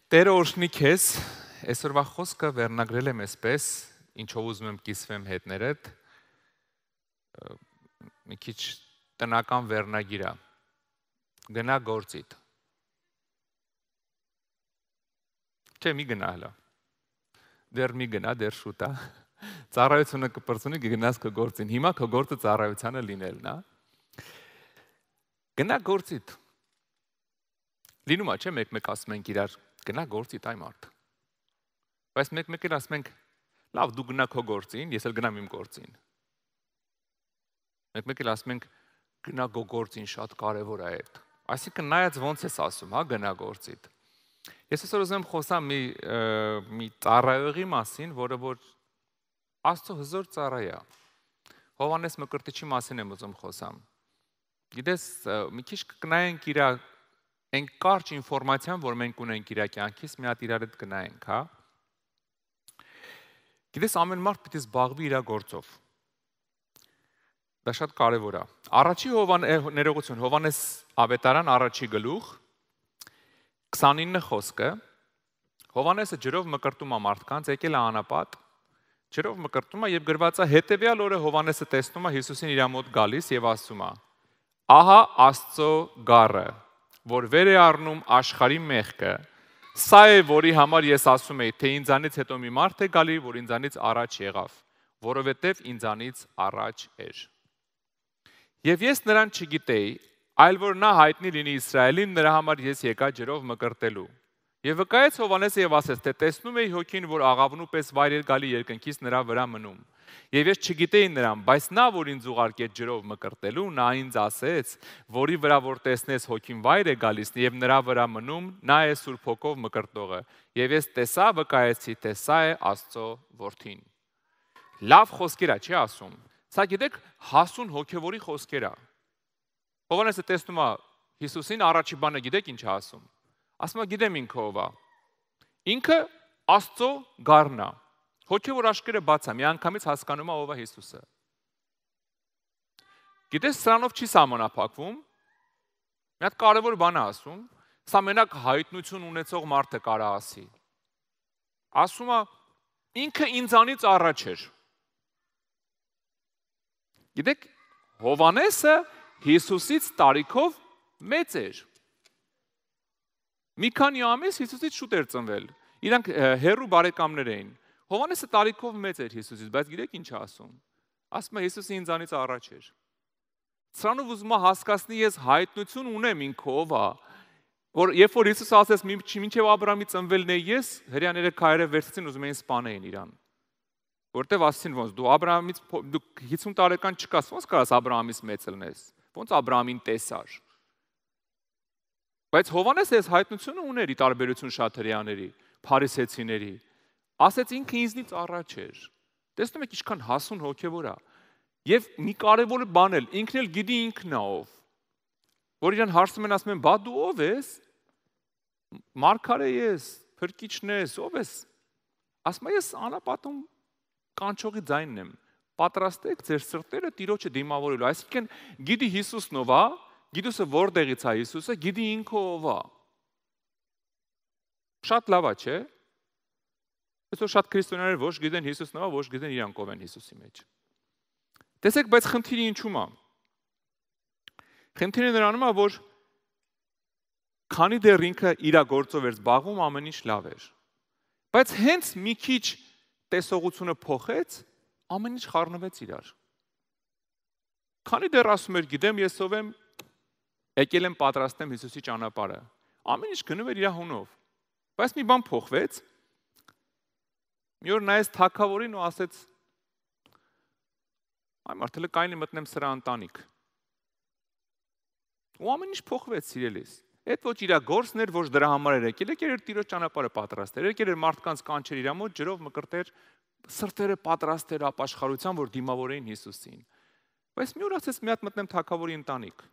Տերը օրհնի քեզ, այսօրվա խոսքը վերնագրել եմ այսպես, ինչով ուզում եմ կիսվեմ հետներդ, մի քիչ տնական վերնագիր է, գնա գործիդ, չէ մի գնա հլա, դեր մի գնա, դեր շուտ է, ծառայությունը կպրծունի գնաս քո գործին, հիմա քո գործը ծառայությանը լինելն է, գնա գործիդ, լինում է, չէ մեկ-մեկ ասում ենք իրար, գնա գործիդ այ մարդ, բայց մեկ-մեկ էլ ասում ենք, լավ դու գնա քո գործին, ես էլ գնամ իմ գործին, մեկ-մեկ էլ ասում ենք, գնա քո գործին շատ կարևոր է այդ, այսինքն նայած ոնց ես ասում, հա գնա գործիդ, ես այսօր ուզում եմ խոսամ մի ծառայողի մասին, որը որ Աստծո հզոր ծառայ է, Հովհաննես Մկրտիչի մասին եմ ուզում խոսամ, գիտես մի քիչ կգնայենք իր այն կարճ ինֆորմացիան, որ մենք ունենք իր կյանքից, մի հատ իրար հետ գնայենք, հա։ Գիտես ամեն մարդ պիտի զբաղվի իր գործով։ Դա շատ կարևոր է։ Առաջի ներողություն, Հովհաննես Ավետարան առաջի գլուխ 29 խոսքը, Հովհաննեսը ջրով մկրտում է մարդկանց, եկել է անապատ, ջրով մկրտում է եւ գրված է հետեւյալ օրը Հովհաննեսը տեսնում է Հիսուսին իր մոտ գալիս եւ ասում է. Ահա Աստծո գառը, որ վեր է առնում աշխարհի մեղքը, սա է, որի համար ես ասում եի, թե ինձանից հետո մի մարդ է գալի, որ ինձանից առաջ եղավ, որովհետև ինձանից առաջ էր։ Եվ ես նրան չգիտեի, այլ որ նա հայտնի լինի Իսրայելին, նրա համար ես եկա ջրով մկրտելու։ Եվ վկայեց Հովհաննեսը եւ ասեց, թե տեսնում էի հոգին, որ աղավնու պես վայր էր գալի երկնքից նրա վրա մնում։ Եվ ես չգիտեի նրան, բայց նա, որ ինձ ուղարկեց ջրով մկրտելու, նա ինձ ասեց, որի վրա որ տեսնես հոգին վայր է գալիս եւ նրա վրա մնում, նա է Սուրբ Հոգով մկրտողը։ Եվ ես տեսա վկայեցի, թե սա է Աստծո որդին։ Լավ խոսքեր է, չի ասում։ Սա գիտեք, հասուն հոգևորի խոսքեր է։ Հովհաննեսը տեսնում է Հիսուսին, առաջի բանը գիտեք ինչ է ասում։ Ասում է գիտեմ ինքը ով է։ Ինքը Աստծո գառն է։ Հոգևոր աշխարհը բաց է, միանգամից հասկանում է ով է Հիսուսը։ Գիտես, սրանով չի սահմանափակվում։ Մի հատ կարևոր բան է ասում, սա մենակ հայտնություն ունեցող մարդը կարա ասի։ Ասում է ինքը ինձանից առաջ էր։ Գիտեք, Հովհաննեսը Հիսուսից տարիքով մեծ էր։ Մի քանի ամիս Հիսուսից շուտ էր ծնվել։ Իրանք հերու բարեկամներ էին։ Հովհաննեսը տարիքով մեծ էր Հիսուսից, բայց գիտեք ինչ է ասում։ Ասում է Հիսուսը ինձանից առաջ էր։ Սրանով ուզում է հասկացնի ես հայտնություն ունեմ ինքը ով է, որ երբ որ Հիսուսը ասեց մինչև Աբրահամի ծնվելն է ես, հрьяաները քայլերը վերցրին ուզում էին սպանեին իրան։ Որտեվ ասեցին ոնց դու Աբրահամից դու 50 տարեկան չկաս, ոնց կարաս Աբրահամից մեծ լինես։ Ոնց Աբրահամին տեսար։ Բայց Հովհաննեսը այս հայտնությունը ուներ ի տարբերություն շատ հрьяաների, փարիսեցիների։ Ասեց ինքը ինձնից առաջ էր։ Տեսնում եք ինչքան հասուն հոգևոր է։ Եվ մի կարևոր բան էլ, ինքն էլ գիտի ինքն է ով։ Որ իրան հարցում են ասում են, բա դու ով ես։ Մարգարե ես, փրկիչն ես, ով ես։ Ասում է ես անապատում կանչողի ձայնն եմ։ Պատրաստեք ձեր սրտերը Տիրոջը դիմավորելու։ Այսինքն գիտի Հիսուսն ով է, գիտուսը որտեղից է Հիսուսը, գիտի ինքը ով է։ Շատ լավ է, չէ՞։ Այսօր շատ քրիստոնյաներ ոչ գիտեն Հիսուսն ով է, ոչ գիտեն իրանք ով են Հիսուսի մեջ։ Տեսեք, բայց խնդիրը ինչու՞մ է։ Խնդիրը նրանում է, որ քանի դեռ ինքը իր գործով էր զբաղվում, ամեն ինչ լավ էր։ Բայց հենց մի քիչ տեսողությունը փոխեց, ամեն ինչ խառնվեց իրար։ Քանի դեռ ասում էր, գիտեմ ես ով եմ, եկել եմ պատրաստեմ Հիսուսի ճանապարհը։ Ամեն ինչ գնում էր իր հունով։ Բայց մի բան փոխվեց։ Մի օր նայեց թագավորին ու ասեց. «Այ մարդ, հələ կայնի մտնեմ սրա ընտանիք»։ Ու ամեն ինչ փոխվեց, սիրելիս։ Այդ ոչ իր գործն էր, ոչ դրա համար էր եկել, եկել էր Տիրոջ ճանապարհը պատրաստել, եկել էր մարդկանց կանչեր իր մոտ, ջրով մկրտեր, սրտերը պատրաստեր ապաշխարության, որ դիմավորեին Հիսուսին։ Բայց մի օր ասեց մի հատ մտնեմ թագավորի ընտանիք։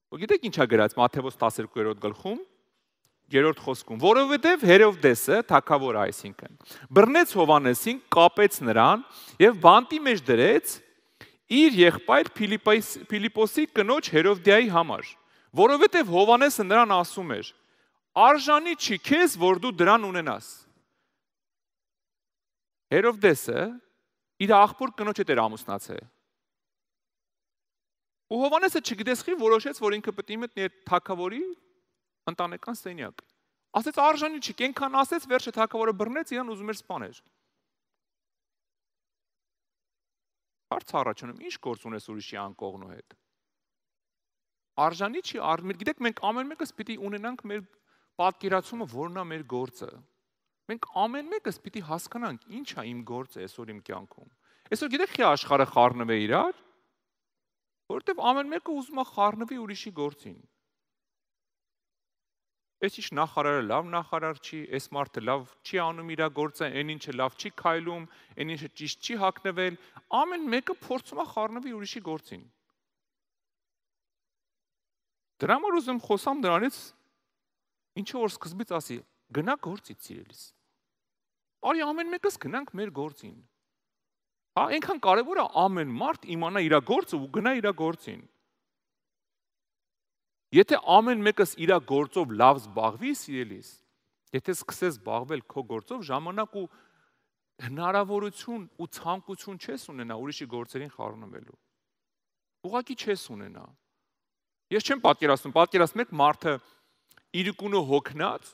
Ու գիտեք ինչ է գրած Մատթեոս 12-րդ գլխում, 3-րդ խոսքում, որովհետև Հերովդեսը թագավորը այսինքն բռնեց Հովհաննեսին, կապեց նրան եւ բանտի մեջ դրեց իր եղբայր Փիլիպոսի կնոջ Հերովդիայի համար, որովհետև Հովհաննեսը նրան ասում էր. արժանի չի քեզ, որ դու դրան ունենաս։ Հերովդեսը իր աղբոր կնոջ հետ էր ամուսնացել։ Ու Հովանեսը չգիտես խի որոշեց, որ ինքը պետք է մտնի այդ թագավորի ընտանեկան սենյակ։ Ասեց արժանի չի, կենքան ասեց, վերջը թագավորը բռնեց, իրան ուզում էր սպանել։ Հարց առաջանում, ինչ գործ ունես ուրիշի անկողնու հետ։ Արժանի չի, գիտեք, մենք ամեն մեկս պիտի ունենանք մեր պատկերացումը, որն է մեր գործը։ Մենք ամեն մեկս պիտի հասկանանք, ինչ է իմ գործը այսօր իմ կյանքում։ Այսօր գիտեք, խի աշխարհը խառնվե իրար, որովհետև ամեն մեկը ուզում է խառնվի ուրիշի գործին։ Այս ինչ նախարարը լավ նախարար չի, այս մարդը լավ չի անում իր գործը, այն ինչը լավ չի քայլում, այն ինչը ճիշտ չի հագնվել, ամեն մեկը փորձում է խառնվի ուրիշի գործին։ Դրա համար ուզում խոսամ դրանից, ինչը որ սկզբից ասի, գնա գործից սիրելիս։ Արի ամեն մեկս գնանք մեր գործին։ Հա, այնքան կարևոր է ամեն մարդ իմանա իր գործը ու գնա իր գործին։ Եթե ամեն մեկս իր գործով լավ զբաղվի, սիրելիս, եթե սկսես զբաղվել քո գործով, ժամանակ ու հնարավորություն ու ցանկություն չես ունենա ուրիշի գործերին խառնվելու։ Ուղղակի չես ունենա։ Ես չեմ պատկերացնում եք մարդը իր կունը հոգնած,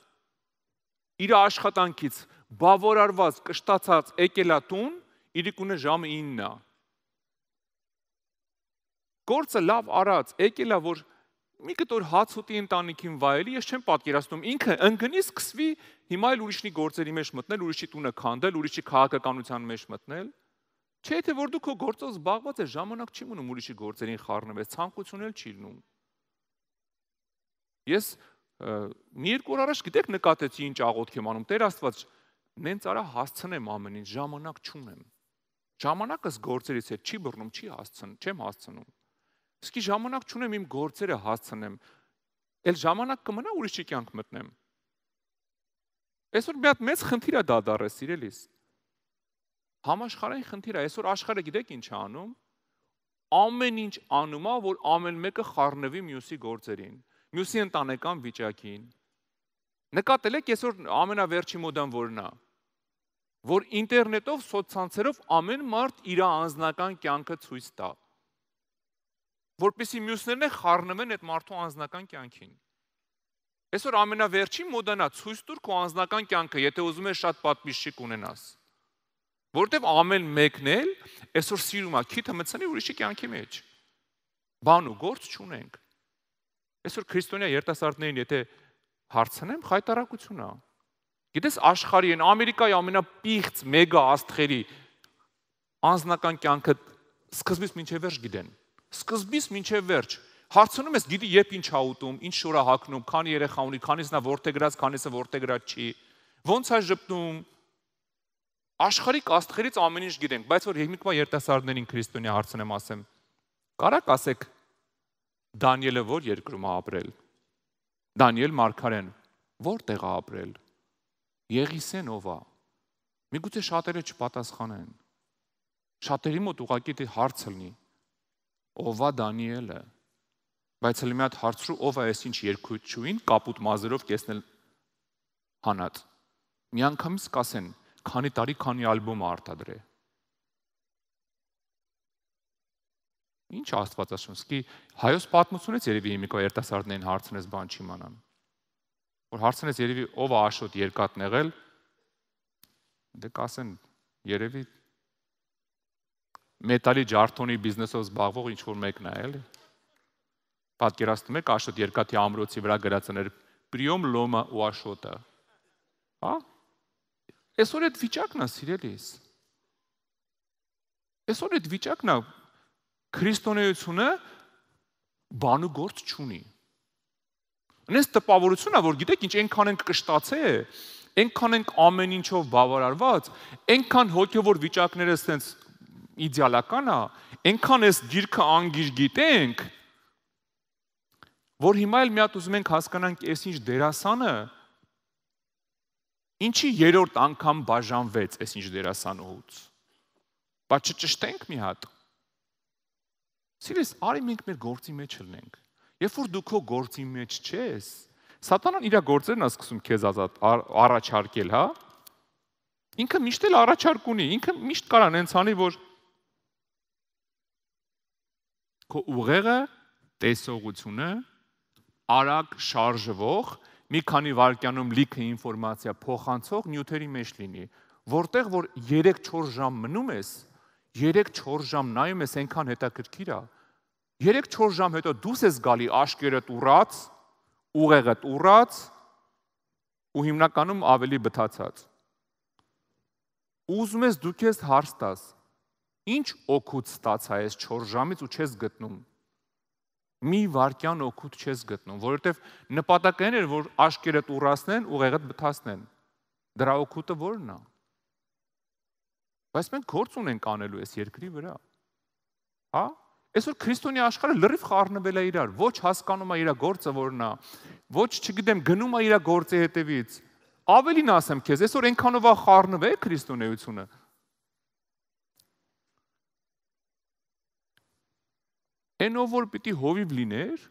իր աշխատանքից բավարարված, կշտացած եկել է տուն, իր կունը ժամը 9-ն է։ Գործը լավ արած, եկել է, որ մի կտոր հաց ուտի ընտանիքին վայելի, ես չեմ պատկերացնում, ինքը ընկնի սկսվի հիմա էլ ուրիշի գործերի մեջ մտնել, ուրիշի տունը քանդել, ուրիշի քաղաքականության մեջ մտնել։ Չէ՞ թե որ դու քո գործով զբաղված ես, ժամանակ չի մնում ուրիշի գործերին խառնվես, ցանկություն էլ չի լինում։ Ես մի երկու օր առաջ գիտեք նկատեցի ինչ աղոթք եմ անում, Տեր Աստված, նենց արա հասցնեմ ամեն ինչ, ժամանակ չունեմ։ Ժամանակս գործերից հետ չի բռնում, չեմ հասցնում։ Իսկ ժամանակ չունեմ իմ գործերը հասցնեմ, էլ ժամանակ կմնա ուրիշի կյանք մտնեմ։ Այսօր մի հատ մեծ խնդիր է դա դառը, սիրելիս։ Համաշխարհային խնդիր է, այսօր աշխարհը գիտեք ինչ է անում։ Ամեն ինչ անում է, որ ամեն մեկը խառնվի մյուսի գործերին, մյուսի ընտանեկան վիճակին։ Նկատել եք այսօր ամենավերջի մոդան որն է, որ ինտերնետով, սոցցանցերով ամեն մարդ իր անձնական կյանքը ցույց տա, որպեսզի մյուսներն խառնվեն այդ մարդու անձնական կյանքին։ Այսօր ամենավերջի մոդան է ցույց տուր քո անձնական կյանքը, եթե ուզում ես շատ պատմիչիկ ունենաս։ Որտեվ ամեն մեկն էլ այսօր սիրում է քիթը մտցնի ուրիշի կյանքի մեջ։ Բան ու գործ չունենք։ Այսօր քրիստոնյա երիտասարդներին եթե հարցնեմ, խայտարակություն է։ Գիտես աշխարհի են Ամերիկայի ամենապիղծ մեգա աստղերի անձնական կյանքը սկզբից մինչև վերջ գիտեն։ Սկզբից մինչև վերջ։ Հարցնում ես, գիտի երբ ինչ ա ուտում, ինչ շոր ա հագնում, քանի երեխա ունի, քանիսն ա որտեղ գրած, քանիսը որտեղ գրած չի։ Ոնց ա ժպտում։ Աշխարհիկ աստղերից ամեն ինչ գիտենք, բայց որ հիմիկվա երիտասարդներին քրիստոնյա հարցնեմ, ասեմ, կարաք ասեք Դանիելը որ երկրում ա ապրել։ Դանիել Մարգարեն որտեղ ա ապրել։ Եղիսեն ով ա։ Միգուցե շատերը չպատասխանեն։ Շատերի մոտ ուղղակի դե հարց լինի։ Ով ա Դանիելը։ Բայց հենց մի հատ հարցրու ով է այս ինչ երկույթչուին կապուտ մազերով կեսնել հանած։ Միանգամից կասեն, քանի տարի քանի ալբոմ արտադրե։ Ինչ Աստվածաշունչ, սկի հայոց պատմությունից երևի հիմիկա երիտասարդներին հարցնես բան չիմանան։ Որ հարցնես երևի ով է Աշոտ երկաթն եղել, դե կասեն երևի մետալի ջարդոնի բիզնեսով զբաղվող ինչ որ մեկն է, էլի։ Պատկերացնում եք Աշոտ երկաթի ամրոցի վրա գրածն էր Պրիոմ Լոմա ու Աշոտը։ Հա? Այսօր այդ վիճակն է, սիրելիս։ Այսօր այդ վիճակն է, քրիստոնեությունը բան ու գործ չունի։ Այնպես տպավորություն է, որ գիտեք ինչ, այնքան ենք կշտացել, այնքան ենք ամեն ինչով բավարարված, այնքան հոգևոր վիճակները սենց իդեալական է, այնքան էս գիրքը անգիր գիտենք, որ հիմա էլ մի հատ ուզում ենք հասկանանք այս ինչ դերասանը, ինչի երրորդ անգամ բաժանվեց այս ինչ դերասանուհուց։ Բայց չճշտենք մի հատ։ Սիրես, արի մենք մեր գործի մեջ լինենք։ Երբ որ դու քո գործի մեջ չես, Սատանան իր գործերն է սկսում քեզ ազատ առաջարկել, հա։ Ինքը միշտ էլ առաջարկ ունի, ինքը միշտ կարան հենց անի, որ քո ուղեղը, տեսողությունը, արագ շարժվող, մի քանի վայրկյանում լիքը ինֆորմացիա փոխանցող նյութերի մեջ լինի, որտեղ որ 3-4 ժամ մնում ես, 3-4 ժամ նայում ես, այնքան հետաքրքիր է։ 3-4 ժամ հետո դուս ես գալի աշկերտ ուռած, ուղեղդ ուռած ու հիմնականում ավելի բթացած։ Ուզում ես դու քեզ հարց տաս, ինչ օգուտ ստացա ես 4 ժամից ու չես գտնում։ Մի վայրկյան օգուտ չես գտնում, որովհետև նպատակն էր, որ աշկերտ ուռացնեն, ուղեղդ բթացնեն։ Դրա օգուտը ո՞րն է։ Բայց մենք գործ ունենք անելու այս երկրի վրա։ Հա? Այսօր քրիստոնյա աշխարհը լրիվ խառնվել է իրար, ոչ հասկանում է իր գործը որն է, ոչ, չգիտեմ, գնում է իր գործի հետևից։ Ավելին ասեմ քեզ, այսօր այնքանով է խառնվել քրիստոնեությունը։ Այնով որ պիտի հովիվ լիներ,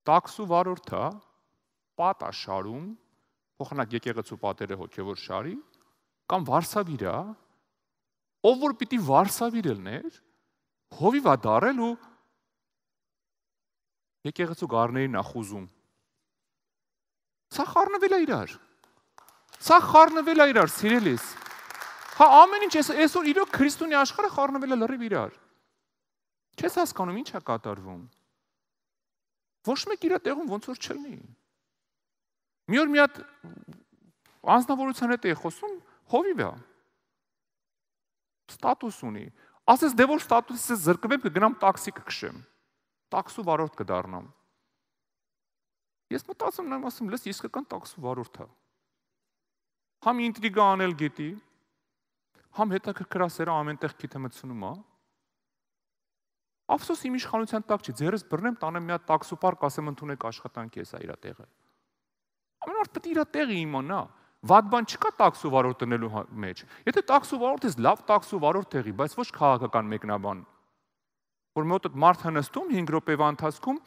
տաքսու վարորդը պատ է շարում, փոխանակ եկեղեցու պատերը հոգևոր շարի, կամ վարսավիրը, ով որ պիտի վարսավիր լիներ, հովիվ է դարել ու եկեղեցու գառներին է խուզում։ Սա խառնվել է իրար։ Սա խառնվել է իրար, սիրելիս։ Հա ամեն ինչ այսօր իրոք քրիստոնյա աշխարհը խառնվել է լրիվ իրար։ Չես հասկանում ինչ է կատարվում։ Ոչ մեկ իր տեղում ոնց որ չլինի։ Մի օր մի հատ անձնավորության հետ էի խոսում, հովիվ է։ Ստատուս ունի։ Ասես դե որ ստատուսից զրկվեմ կգնամ տաքսի կքշեմ։ Տաքսու վարորդ կդառնամ։ Ես մտածում եմ, ասում, լես իսկական տաքսու վարորդ է։ Համ ինտրիգա անել գիտի, համ հետաքրքրասերը ամենտեղ գիտե մտցնում է։ Ափսոս իմ իշխանության տակ չի, ձերս բռնեմ, տանեմ մի հատ տաքսու պարկ, ասեմ ընդունեք աշխատանքի էսա իր տեղը։ Ամեն օր պետք է իր տեղը իմանա։ Վատ բան չկա տաքսու վարորդ տնելու մեջ։ Եթե տաքսու վարորդը լավ տաքսու վարորդ տեղի, բայց ոչ քաղաքական մեկնաբան, որ մոտդ մարդ հնստում 5 րոպեվա ընթացքում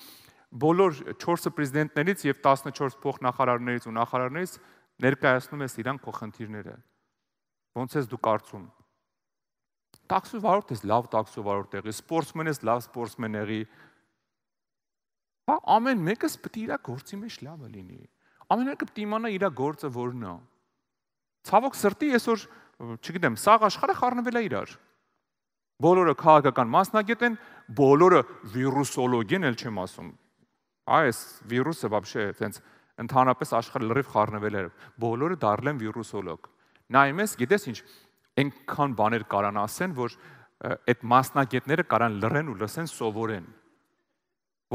բոլոր 4 պրեզիդենտներից եւ 14 փոխնախարարներից ու նախարարներից ներկայացնում ես իրան քո խնդիրները։ Ոնց ես դու կարծում։ Տաքսու վարորդ ես լավ տաքսու վարորդ տեղի, սպորտսմեն ես լավ սպորտսմեն եղի։ Հա ամեն մեկս պետք է իր գործի մեջ լավը լինի։ Ամեն մեկը պետք է իմանա իր գործը որն է։ Ցավոք սրտի այսօր, չգիտեմ, սաղ աշխարհը խառնվել է իրար։ Բոլորը քաղաքական մասնագետ են, բոլորը վիրուսոլոգ են, էլ չեմ ասում։ Այս վիրուսը вообще այդպես ընդհանրապես աշխարհը լրիվ խառնվել է։ Բոլորը դառել են վիրուսոլոգ։ Նայում ես, գիտես ինչ, այնքան բաներ կարան ասեն, որ այդ մասնագետները կարան լռեն ու լսեն սովորեն։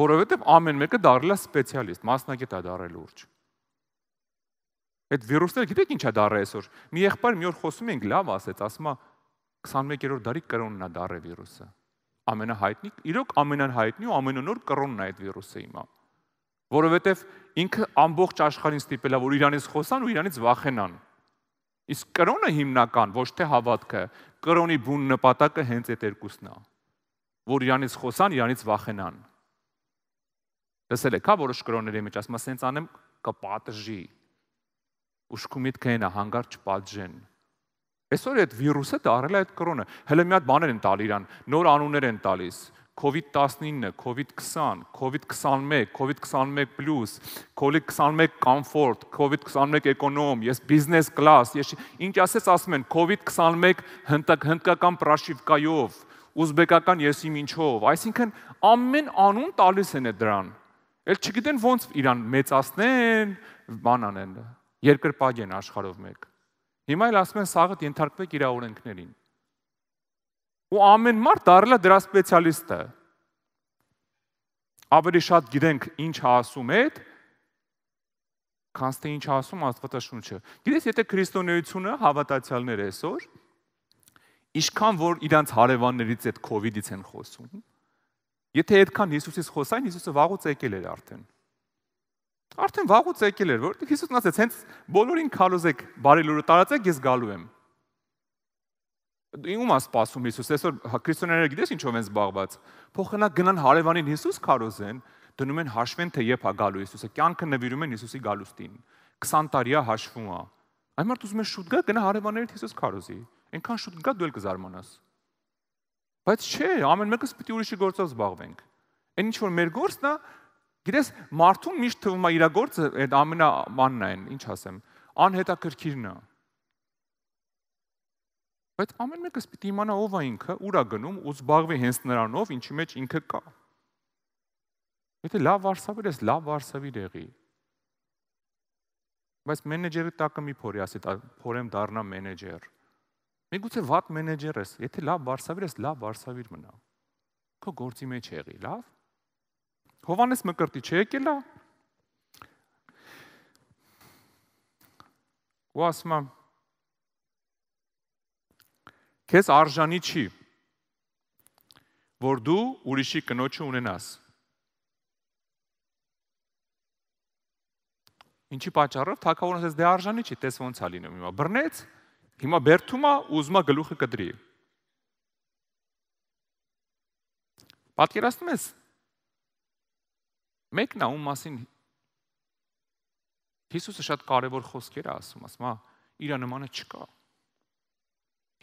Որովհետև ամեն մեկը դառել է սպեցիալիստ, մասնագետ է դառել ուրջ։ Այդ վիրուսները գիտեք ինչ է դառել այսօր։ Մի եղբայր մի օր խոսում ենք, լավ ասեց, ասում է 21-րդ դարի կրոնն է դառել վիրուսը։ Ամենահայտնի, իրոք ամենահայտնի ու ամենանոր կրոնն է այդ վիրուսը հիմա։ Որովհետև ինքը ամբողջ աշխարհին ստիպել է, որ իրանից խոսան ու իրանից վախենան։ Իսկ կրոնը հիմնական, ոչ թե հավատքը, կրոնի բուն նպատակը հենց այդ երկուսն է, որ իրանից խոսան, իրանից վախենան։ Լսել եք, հա, որոշ կրոնների մեջ ասում, ասենց անեմ կպատժի։ Ուշքի միտքը այն է, հանգարտ չպատժեն։ Այսօր այդ վիրուսը դարել է այդ կրոնը։ Հələ մի հատ բաներ են տալի իրան, նոր անուններ են տալիս։ COVID-19, COVID-20, COVID-21, COVID-21+, COVID-21 comfort, COVID-21 econom, ես business class, ես ինչ ասում են COVID-21 հնդկական պրաշիվկայով, ուզբեկական եսիմ ինչով, այսինքն ամեն անուն տալիս են դրան։ Էլ չգիտեն ոնց իրան մեծացնեն, բան անեն, երկրպագեն աշխարհով մեկ։ Հիմա էլ ասում են սաղդ ենթարկվեք իր օրենքներին։ Ու ամեն մարդ դառել է դրա սպեցիալիստը։ Ավելի շատ գիտենք ինչ ասում է, քան թե ինչ ասում Աստվածաշունչը։ Գիտես, եթե քրիստոնեությունը հավատացյալներ այսօր, ինչքան որ իրանց հարևաններից այդ COVID-ից են խոսում, եթե այդքան Հիսուսից խոսային, Հիսուսը վաղուց եկել էր արդեն։ Արդեն վաղուց եկել էր, որովհետև Հիսուսն ասեց, հենց բոլորին քալոզեք, բարի լուրը տարածեք, ես գալու եմ։ Ում է սպասում Հիսուս, այսօր քրիստոնյաները գիտես ինչով են զբաղված։ Փոխանակ գնան հարևանին Հիսուս քարոզեն, դնում են հաշվեն թե երբ է գալու Հիսուսը, կյանքը նվիրում են Հիսուսի գալուստին։ 20 տարի է հաշվում է։ Այն մարդ ուզում է շուտ գա, գնա հարևաններիդ Հիսուս քարոզի։ Այնքան շուտ գա դու էլ կզարմանաս։ Բայց չէ, ամեն մեկս պիտի ուրիշի գործով զբաղվենք։ Այն ինչ որ մեր գործն է, գիտես, մարդուն միշտ թվում է իր գործը այդ ամենամանն է, ինչ ասեմ, անհետաքրքիրն է։ Բայց ամեն մեկս պիտի իմանա ով է ինքը, ուր է գնում ու զբաղվի հենց նրանով, ինչի մեջ ինքը կա։ Եթե լավ վարսավիր ես, լավ վարսավիր եղի։ Բայց մենեջերի տակը մի փորի ասի, փորեմ դառնա մենեջեր։ Միգուցե վատ մենեջեր ես, եթե լավ վարսավիր ես, լավ վարսավիր մնա։ Քո գործի մեջ եղի, լավ։ Հովանես Մկրտիչ եկել է։ Ու ասում է, քեզ արժանի չի, որ դու ուրիշի կնոջը ունենաս։ Ինչի պատճառով թագավորն ասեց, դե արժանի չի, տես ոնց է լինում հիմա։ Բռնեց, հիմա բերդում է, ուզում է գլուխը կդրի։ Պատկերացնում ես, մեկն է ում մասին Հիսուսը շատ կարևոր խոսքեր է ասում, ասում է, իր նմանը չկա։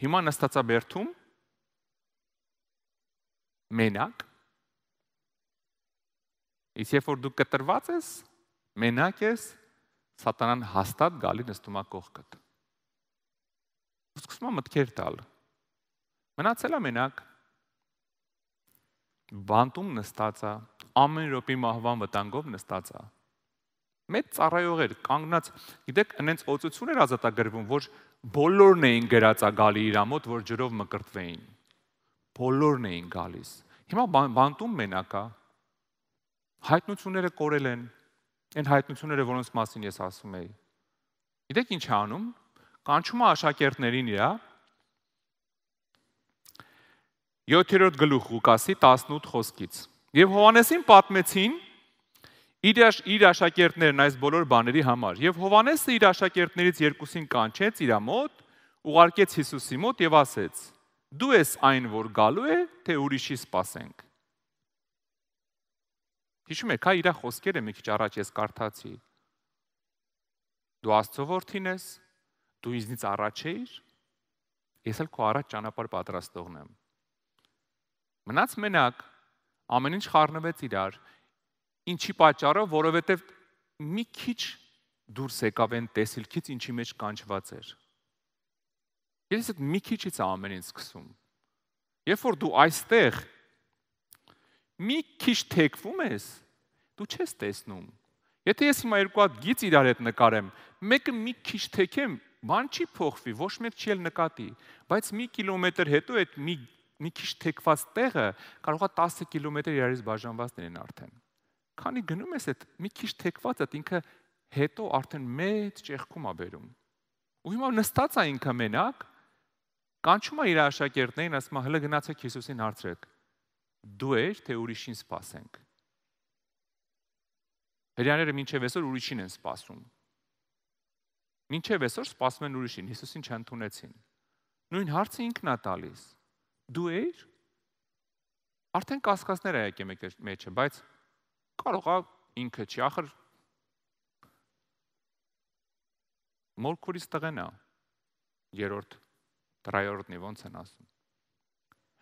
Հիմա նստած է բերդում, մենակ, իսկ երբ որ դու կտրված ես, մենակ ես, սատանան հաստատ գալի նստում է կողքդ։ Սկսում է մտքեր տալ։ Մնացել է մենակ, բանտում նստած է, ամեն րոպե մահվան վտանգով նստած է։ Մեծ ծառայողեր կանգնած, գիտեք, այնց օծություն էր ազատագրվում, որ բոլորն էին գրածա գալի իր մոտ, որ ջրով մկրտվեին։ Բոլորն էին գալիս։ Հիմա բանտում մենակ է։ Հայտնությունները կորել են, այն հայտնությունները, որոնց մասին ես ասում էի։ Գիտեք ինչ է անում։ Կանչում է աշակերտներին իրա 7-րդ գլուխ Ղուկասի 18 խոսքից։ Եվ Հովանեսին պատմեցին իր աշակերտներն այս բոլոր բաների համար։ Եվ Հովանեսը իր աշակերտներից երկուսին կանչեց իր մոտ, ուղարկեց Հիսուսի մոտ եւ ասեց. Դու ես այն, որ գալու է, թե ուրիշի սպասենք։ Հիշում եք, հա իր խոսքերը մի քիչ առաջ ես կարդացի։ Դու Աստծո որդին ես, դու ինձնից առաջ ես, ես էլ քո առաջ ճանապարհ պատրաստողն եմ։ Մնաց մենակ, ամեն ինչ խառնվեց իրար, ինչի պատճառով, որովհետև մի քիչ դուրս եկավ այն տեսիլքից, ինչի մեջ կանչված էր։ Ես այդ մի քիչից ամեն ինչ սկսում։ Երբ որ դու այստեղ մի քիչ թեքվում ես, դու չես տեսնում։ Եթե ես հիմա երկու հատ գիծ իրար հետ նկարեմ, մեկը մի քիչ թեքեմ, բան չի փոխվի, ոչ մեկ չի էլ նկատի, բայց մի կիլոմետր հետո այդ մի քիչ թեքված տեղը կարող է 10 կիլոմետր իրարից բաժանված լինեն արդեն։ Քանի գնում ես այդ մի քիչ թեքվածը, ինքը հետո արդեն մեծ ճեղքում է բերում։ Ու հիմա նստած է ինքը մենակ, կանչում է իր աշակերտներին, ասում է, հələ գնացեք Հիսուսին հարցրեք։ Դու ես, թե ուրիշին սպասենք։ Հրեաները մինչև այսօր ուրիշին են սպասում։ Մինչև այսօր սպասում են ուրիշին, Հիսուսին չընդունեցին։ Նույն հարցը ինքն է տալիս։ Դու ես։ Արդեն կասկածներ է եկել մեջը, բայց կարող է ինքը չի, ախր մորքուրից տղեն է, երորդ, տրայորդնի, ոնց են ասում։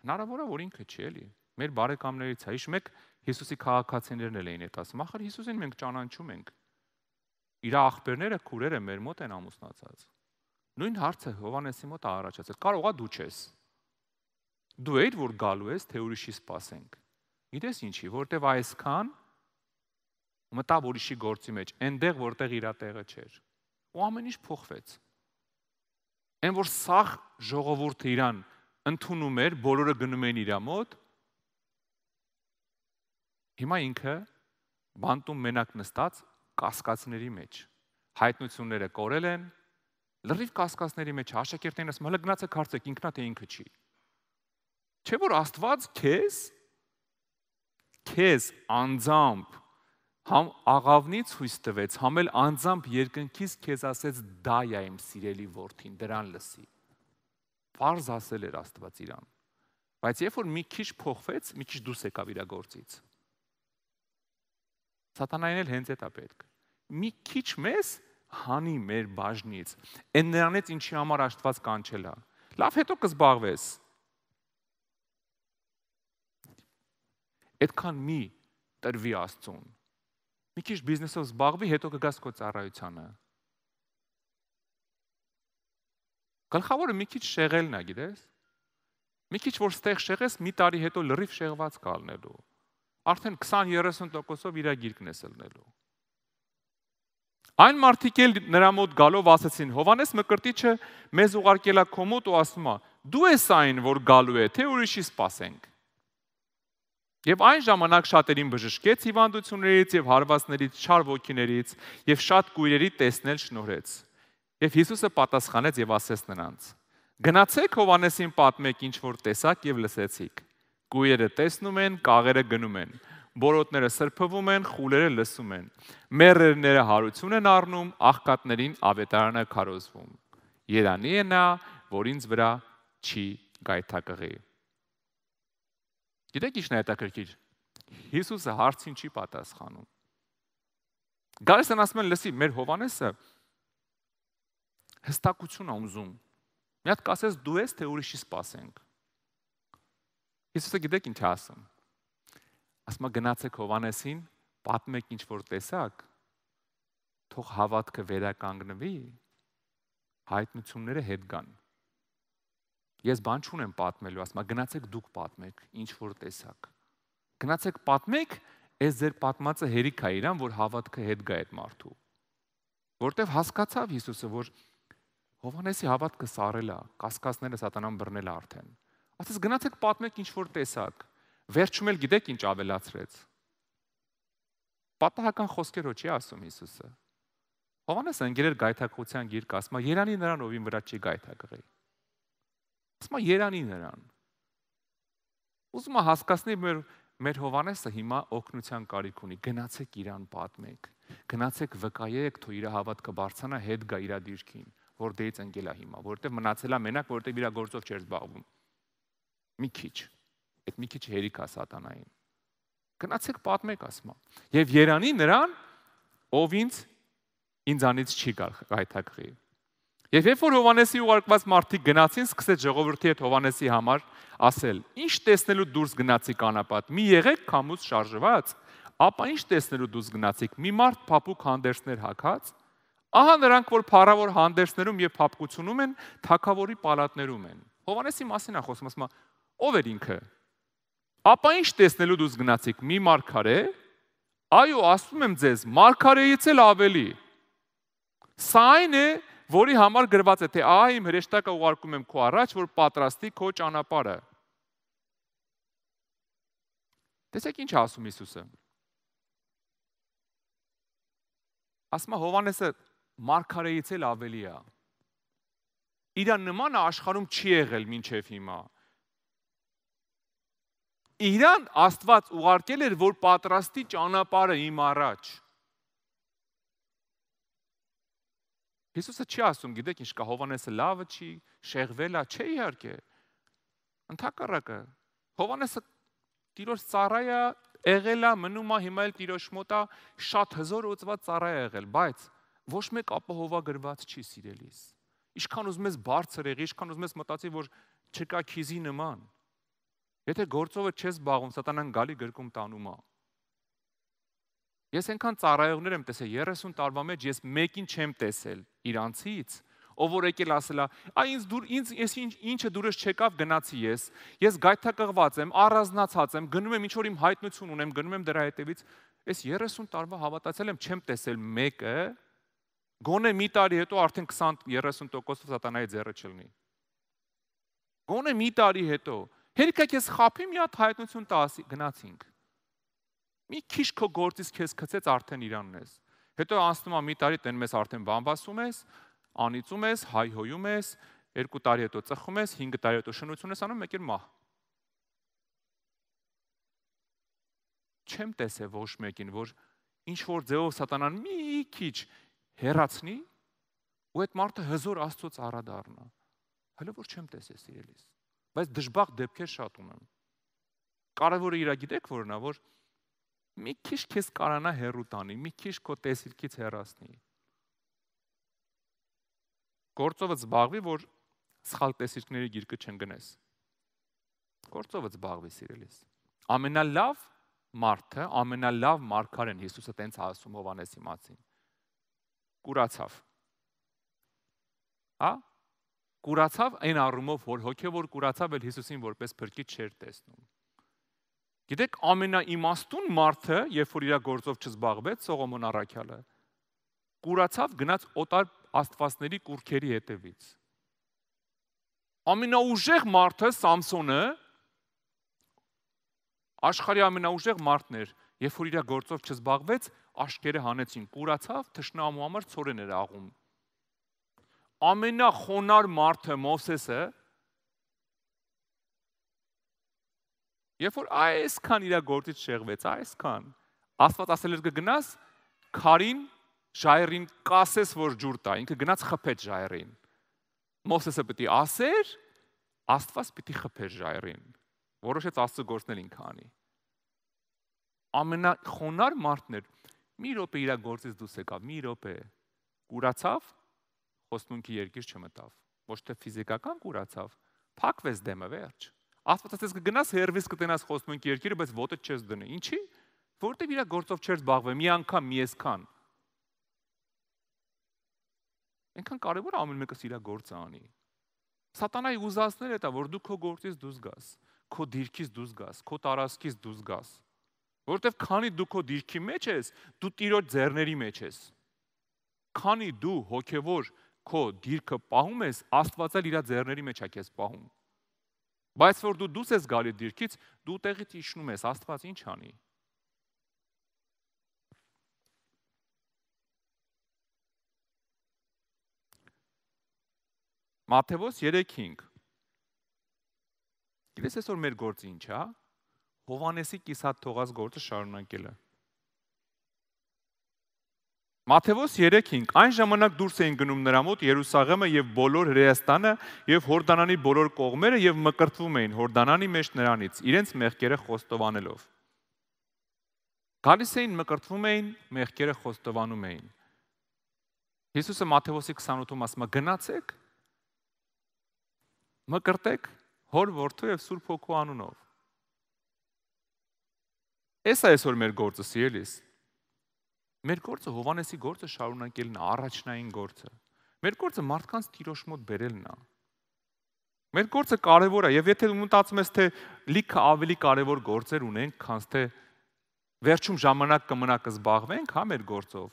Հնարավոր է, որ ինքը չի էլի, մեր բարեկամներից է, հիշում եք Հիսուսի քաղաքացիներն էլ էին այդ ասում, ախր Հիսուսին մենք ճանաչում ենք, իր աղբերները, քուրերը մեր մոտ են ամուսնացած։ Նույն հարցը Հովանեսի մոտ է առաջացել, կարող է դու չես։ Դու ես, որ գալու ես, թե ուրիշի սպասենք։ Գիտես ինչի, որտեվ այսքան մտավ ուրիշի գործի մեջ, այնտեղ որտեղ իր տեղը չէր։ Ու ամեն ինչ փոխվեց։ Այն որ սաղ ժողովուրդը իրան ընդունում էր, բոլորը գնում էին իր մոտ, հիմա ինքը բանտում մենակ նստած կասկածների մեջ։ Հայտնությունները կորել են, լրիվ կասկածների մեջ, աշակերտներին ասում, հələ գնացեք հարցեք, ինքնա թե ինքը չի։ Չէ՞ որ Աստված քեզ անձամբ համ աղավնից հույս տվեց, համ էլ անձամբ երկնքից քեզ ասեց դա է իմ սիրելի որդին, դրան լսի։ Պարզ ասել էր Աստված իրան։ Բայց երբ որ մի քիչ փոխվեց, մի քիչ դուրս եկավ իր գործից։ Սատանային էլ հենց դա պետք։ Մի քիչ մեզ հանի մեր բաժնից, այն նրանից ինչի համար Աստված կանչել է։ Լավ, հետո կզբաղվես։ Այդքան մի տրվի Աստծուն։ Մի քիչ բիզնեսով զբաղվի, հետո կգաս քո ծառայությանը։ Գլխավորը մի քիչ շեղելն է, գիտես։ Մի քիչ որ ստեղ շեղես, մի տարի հետո լրիվ շեղված կալնելու։ Արդեն 20-30%-ով իր գիրկն ես լնելու։ Այն մարդիկ էլ նրա մոտ գալով ասեցին. Հովանես Մկրտիչը մեզ ուղարկել է քո մոտ ու ասում է. դու ես այն, որ գալու է, թե ուրիշի սպասենք։ Եվ այն ժամանակ շատերին բժշկեց հիվանդություններից եւ հարվածներից, չար ոգիներից եւ շատ կույրերի տեսնել շնորհեց։ Եվ Հիսուսը պատասխանեց եւ ասեց նրանց. գնացեք Հովանեսին պատմեք ինչ որ տեսաք եւ լսեցիք։ Կույրերը տեսնում են, կաղերը գնում են, բորոտները սրբվում են, խուլերը լսում են, մեռերները հարություն են առնում, աղքատներին ավետարանը քարոզվում։ Երանի է նա, որ ինձ վրա չի գայթակղի։ Գիտեք ինչն է հետաքրքիր։ Հիսուսը հարցին չի պատասխանում։ Գալիս են ասում են, լսի, մեր Հովանեսը հստակություն է ուզում։ Մի հատ կասես դու ես, թե ուրիշի սպասենք։ Հիսուսը գիտեք ինչ ասում։ Ասում է գնացեք Հովանեսին, պատմեք ինչ որ տեսաք, թող հավատքը վերականգնվի, հայտնությունները հետ գան։ Ես բան չունեմ պատմելու, ասում է գնացեք դուք պատմեք, ինչ որ տեսաք։ Գնացեք պատմեք, այս ձեր պատմածը հերիք է իրան, որ հավատքը հետ գա այդ մարդու։ Որտեվ հասկացավ Հիսուսը, որ Հովանեսի հավատքը սարել է, կասկածները սատանան բռնել է արդեն։ Ասես գնացեք պատմեք ինչ որ տեսաք։ Վերջում էլ գիտեք ինչ ավելացրեց։ Պատահական խոսքերով չի ասում Հիսուսը։ Հովանեսը ընկել էր գայթակղության գիրք, ասում է երանի նրան, ով ին վրա չի գայթակղի։ Ասում է երանի նրան։ Ուզում է հասկացնի մեր Հովանեսը հիմա օգնության կարիք ունի։ Գնացեք իրան պատմեք։ Գնացեք վկայեք, թող իր հավատքը բարձրանա, հետ գա իր դիրքին, որ դեից ընկել է հիմա, որովհետև մնացել է մենակ, որովհետև իր գործով չէր զբաղվում։ Մի քիչ։ Այդ մի քիչ հերիք է սատանային։ Գնացեք պատմեք, ասում է։ Եվ երանի նրան, ով ինձանից չի գայթակղի։ Եվ երբ որ Հովանեսի ուղարկված մարդիկ գնացին, սկսեց ժողովրդի հետ Հովանեսի համար ասել. Ինչ տեսնելու դուրս գնացիք անապատ, մի եղեք քամուց շարժված, ապա ինչ տեսնելու դուրս գնացիք, մի մարդ փափուկ հանդերձներ հագած, ահա նրանք, որ փառավոր հանդերձներում եւ փափկությունում են, թագավորի պալատներում են։ Հովանեսի մասին է խոսում, ասում է, ով էր ինքը։ Ապա ինչ տեսնելու դուրս գնացիք, մի մարգարե, այո, ասում եմ ձեզ, մարգարեից էլ ավելի։ Սա այն է, որի համար գրված է, թե ահա իմ հրեշտակը ուղարկում եմ քո առաջ, որ պատրաստի քո ճանապարհը։ Տեսեք ինչ ասում Հիսուսը։ Ասում է Հովանեսը մարգարեից էլ ավելի է։ Իր նմանը աշխարհում չի եղել մինչև հիմա։ Իրան Աստված ուղարկել էր, որ պատրաստի ճանապարհը իմ առաջ։ Հիսուսը չի ասում, գիտեք ինչ կա, Հովանեսը լավը չի, շեղվել է, չէ իհարկե։ Ընդհակառակը, Հովանեսը Տիրոջ ծառա է, եղել է, մնում է, հիմա էլ Տիրոջ մոտ է, շատ հզոր ուծված ծառա է եղել, բայց ոչ մեկ ապահովագրված չի սիրելիս։ Ինչքան ուզում ես բարձր եղի, ինչքան ուզում ես մտածի, որ չկա քիզի նման։ Եթե գործովը չես զբաղվում, սատանան գալի գրկում տանում է։ Ես այնքան ծառայողներ եմ տեսել 30 տարվա մեջ, ես մեկին չեմ տեսել իրանցից, ով որ եկել ասել է, ինձ ինչը դուրս չեկավ գնացի ես գայթակղված եմ, առանձնացած եմ, գնում եմ ինչ որ իմ հայտնություն ունեմ, գնում եմ դրա հետևից, ես 30 տարվա հավատացել եմ, չեմ տեսել մեկը, գոնե մի տարի հետո արդեն 20-30% սատանայի ձեռը չլինի։ Գոնե մի տարի հետո, հերիք է քեզ խափի մի հատ հայտնություն տասի, գնացինք։ Մի քիչ քո գործից քեզ գցեց արդեն իրանն ես։ Հետո անցնում է մի տարի, տեն մեզ արդեն բամբասում ես, անիծում ես, հայհոյում ես, 2 տարի հետո ծխում ես, 5 տարի հետո շնություն ես անում, մեկ էլ մահ։ Չեմ տեսել ոչ մեկին, որ ինչ որ ձևով սատանան մի քիչ հեռացնի, ու այդ մարդը հզոր Աստծո ծառա դառնա։ Հələ որ չեմ տեսել սիրելիս։ Բայց դժբախտ դեպքեր շատ ունեմ։ Կարևորը իրա գիտեք որն է, որ մի քիչ քեզ կարանա հեռու տանի, մի քիչ քո տեսիլքից հեռացնի։ Գործովը զբաղվի, որ սխալ տեսիլքների գիրկը չընկնես։ Գործովը զբաղվի, սիրելիս։ Ամենալավ մարդը, ամենալավ մարգարեն Հիսուսը տենց ասում Հովհաննեսի մասին։ Կուրացավ։ Հա? Կուրացավ այն առումով, որ հոգևոր կուրացավ, էլ Հիսուսին որպես փրկիչ չէր տեսնում։ Գիտեք, ամենաիմաստուն մարդը, երբ որ իր գործով չզբաղվեց, Սողոմոն առաքյալը, կուրացավ, գնաց օտար աստվածների կուռքերի հետևից։ Ամենաուժեղ մարդը Սամսոնը աշխարհի ամենաուժեղ մարդն էր, երբ որ իր գործով չզբաղվեց, աշկերը հանեցին, կուրացավ, թշնամու համար ցորեն էր աղում։ Ամենախոնար մարդը Մովսեսը, երբ որ այսքան իր գործից շեղվեց, այսքան, Աստված ասել էր կգնաս քարին, ժայռին կասես, որ ջուր տա, ինքը գնաց խփեց ժայռին։ Մովսեսը պիտի ասեր, Աստված պիտի խփեր ժայռին։ Որոշեց Աստծո գործնել ինքը անի։ Ամենախոնար մարդն էր։ Մի րոպե իր գործից դուրս եկավ, մի րոպե կուրացավ, խոստմունքի երկիր չմտավ։ Ոչ թե ֆիզիկական կուրացավ, փակվեց դեմը, վերջ։ Աստված ասեց կգնաս հերվիս կտենաս խոստմունքի երկիրը, բայց ոտը չես դնի։ Ինչի՞։ Որտեղ իր գործով չեր զբաղվել, մի անգամ, մի այսքան։ Այնքան կարևոր է ամեն մեկը իր գործը անի։ Սատանայի ուզածները դա, որ դու քո գործից դուրս գաս, քո դիրքից դուրս գաս, քո տարածքից դուրս գաս։ Որտեվ քանի դու քո դիրքի մեջ ես, դու Տիրոջ ձեռների մեջ ես։ Քանի դու հոգևոր քո դիրքը պահում ես, Աստված էլ իր ձեռների մեջ է քեզ պահում։ Բայց որ դու դուրս ես գալի դիրքից, դու տեղից իջնում ես, Աստված ինչ անի։ Մատթեոս 3:5 Գիտես այսօր մեր գործը ինչ է, Հովհաննեսի կիսատ թողած գործը շարունակելը։ Մատթեոս 3:5 Այն ժամանակ դուրս էին գնում նրա մոտ Երուսաղեմը եւ բոլոր Հրեաստանը եւ Հորդանանի բոլոր կողմերը եւ մկրտվում էին Հորդանանի մեջ նրանից, իրենց մեղքերը խոստովանելով։ Գալիս էին, մկրտվում էին, մեղքերը խոստովանում էին։ Հիսուսը Մատթեոսի 28-ում ասում է. գնացեք, մկրտեք Հոր Որդու եւ Սուրբ Հոգու անունով։ Էս է այսօր մեր գործը, սիրելիս։ Մեր գործը Հովհաննեսի գործը շարունակելն է, առաջնային գործը։ Մեր գործը մարդկանց Տիրոջ մոտ բերելն է։ Մեր գործը կարևոր է, եւ եթե դու մտածում ես, թե լիքը ավելի կարևոր գործեր ունենք, քան թե վերջում ժամանակ կմնա կզբաղվենք, հա, մեր գործով,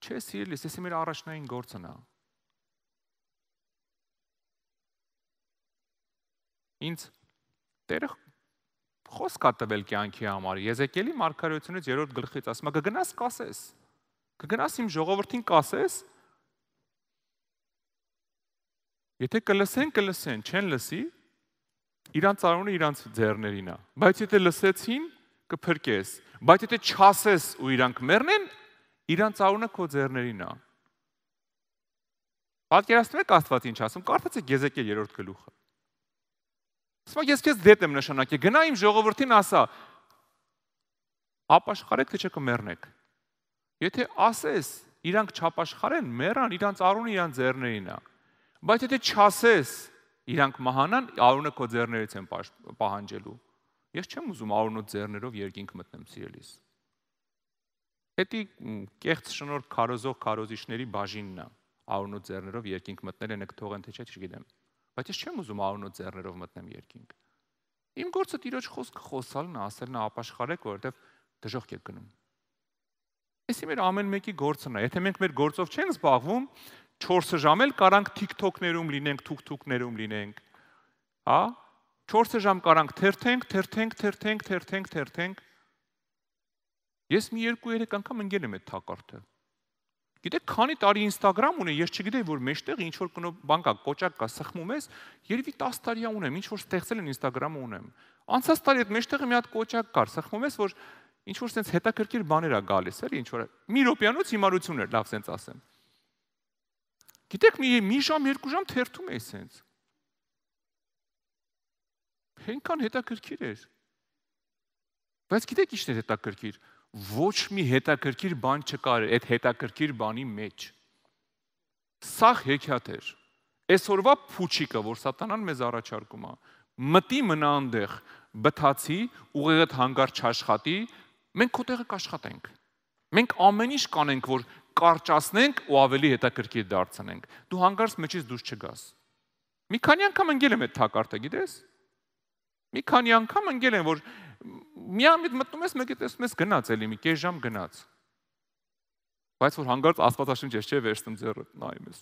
չէ, սիրելիս, էսի մեր առաջնային գործն է։ Ինձ Տերը խոսք է տվել կյանքի համար։ Եզեկիելի մարգարեությունից 3-րդ գլխից ասում է. կգնաս կասես։ Կգնաս իմ ժողովրդին կասես։ Եթե կլսեն, կլսեն, չեն լսի, իրանց արունը իրանց ձեռներին է։ Բայց եթե լսեցին, կփրկես։ Բայց եթե չասես ու իրանք մեռնեն, իրանց արունը քո ձեռներին է։ Պատկերացնում եք Աստված ինչ ասում, կարդացեք Եզեկիել 3-րդ գլուխը։ Ասում ես քեզ դետ եմ նշանակի, գնա իմ ժողովրդին ասա, ապաշխարեք թե չէ կմեռնեք։ Եթե ասես, իրանք չապաշխարեն, մեռան, իրանց արունը իրանց ձեռներին է։ Բայց եթե չասես, իրանք մահանան, արունը քո ձեռներից են պահանջելու։ Ես չեմ ուզում արունոտ ձեռներով երկինք մտնեմ, սիրելիս։ Հետի կեղծ շնորհ քարոզող քարոզիչների բաժինն է, արունոտ ձեռներով երկինք մտնել են, եք թողեն թե չէ, չգիտեմ։ Բայց ես չեմ ուզում արունոտ ձեռներով մտնեմ երկինք։ Իմ գործը Տիրոջ խոսքը խոսալն է, ասելն է, ապաշխարեք, որովհետև դժոխք եք գնում։ Էսի մեր ամեն մեկի գործն է։ Եթե մենք մեր գործով չենք զբաղվում, 4 ժամ էլ կարանք TikTok-ներում լինենք, թուք-թուքներում լինենք։ Հա? 4 ժամ կարանք թերթենք։ Ես մի 2-3 անգամ ընկել եմ այդ թակարդը։ Գիտեք, քանի տարի Instagram ունի, ես չգիտեի, որ մեջտեղ ինչ որ բան կա, կոճակ կա, սխմում ես, երևի 10 տարի ունեմ, ինչ որ ստեղծել են Instagram-ը ունեմ։ Անցած տարի այդ մեջտեղը մի հատ կոճակ կար, սխմում ես, որ ինչ որ sense հետաքրքիր բաներ է գալիս, էլի ինչ որ մի րոպեանոց հիմարություն էր, լավ sense ասեմ։ Գիտեք, մի ժամ, 2 ժամ թերթում էի sense։ Հենքան հետաքրքիր էր։ Բայց գիտեք ինչն էր հետաքրքիր։ Ոչ մի հետաքրքիր բան չկար այդ հետաքրքիր բանի մեջ։ Սա հեքիաթ էր։ Այսօրվա փուչիկը, որ սատանան մեզ առաջարկում է, մտի մնա այնտեղ, բթացի, ուղեղդ հանգարց չաշխատի, մենք քո տեղը կաշխատենք։ Մենք ամեն ինչ կանենք, որ կարճացնենք ու ավելի հետաքրքիր դարձնենք։ Դու հանգարց մեջից դուրս չգաս։ Մի քանի անգամ ընկել եմ այդ թակարդը, գիտես։ Մի քանի անգամ ընկել եմ, որ միամիտ մտնում ես, մեկը տեսնում ես գնաց էլի, մի կես ժամ գնաց։ Բայց որ հանգարց Աստվածաշունչ ես, չէ, վերցնում ձեռը, նայում ես։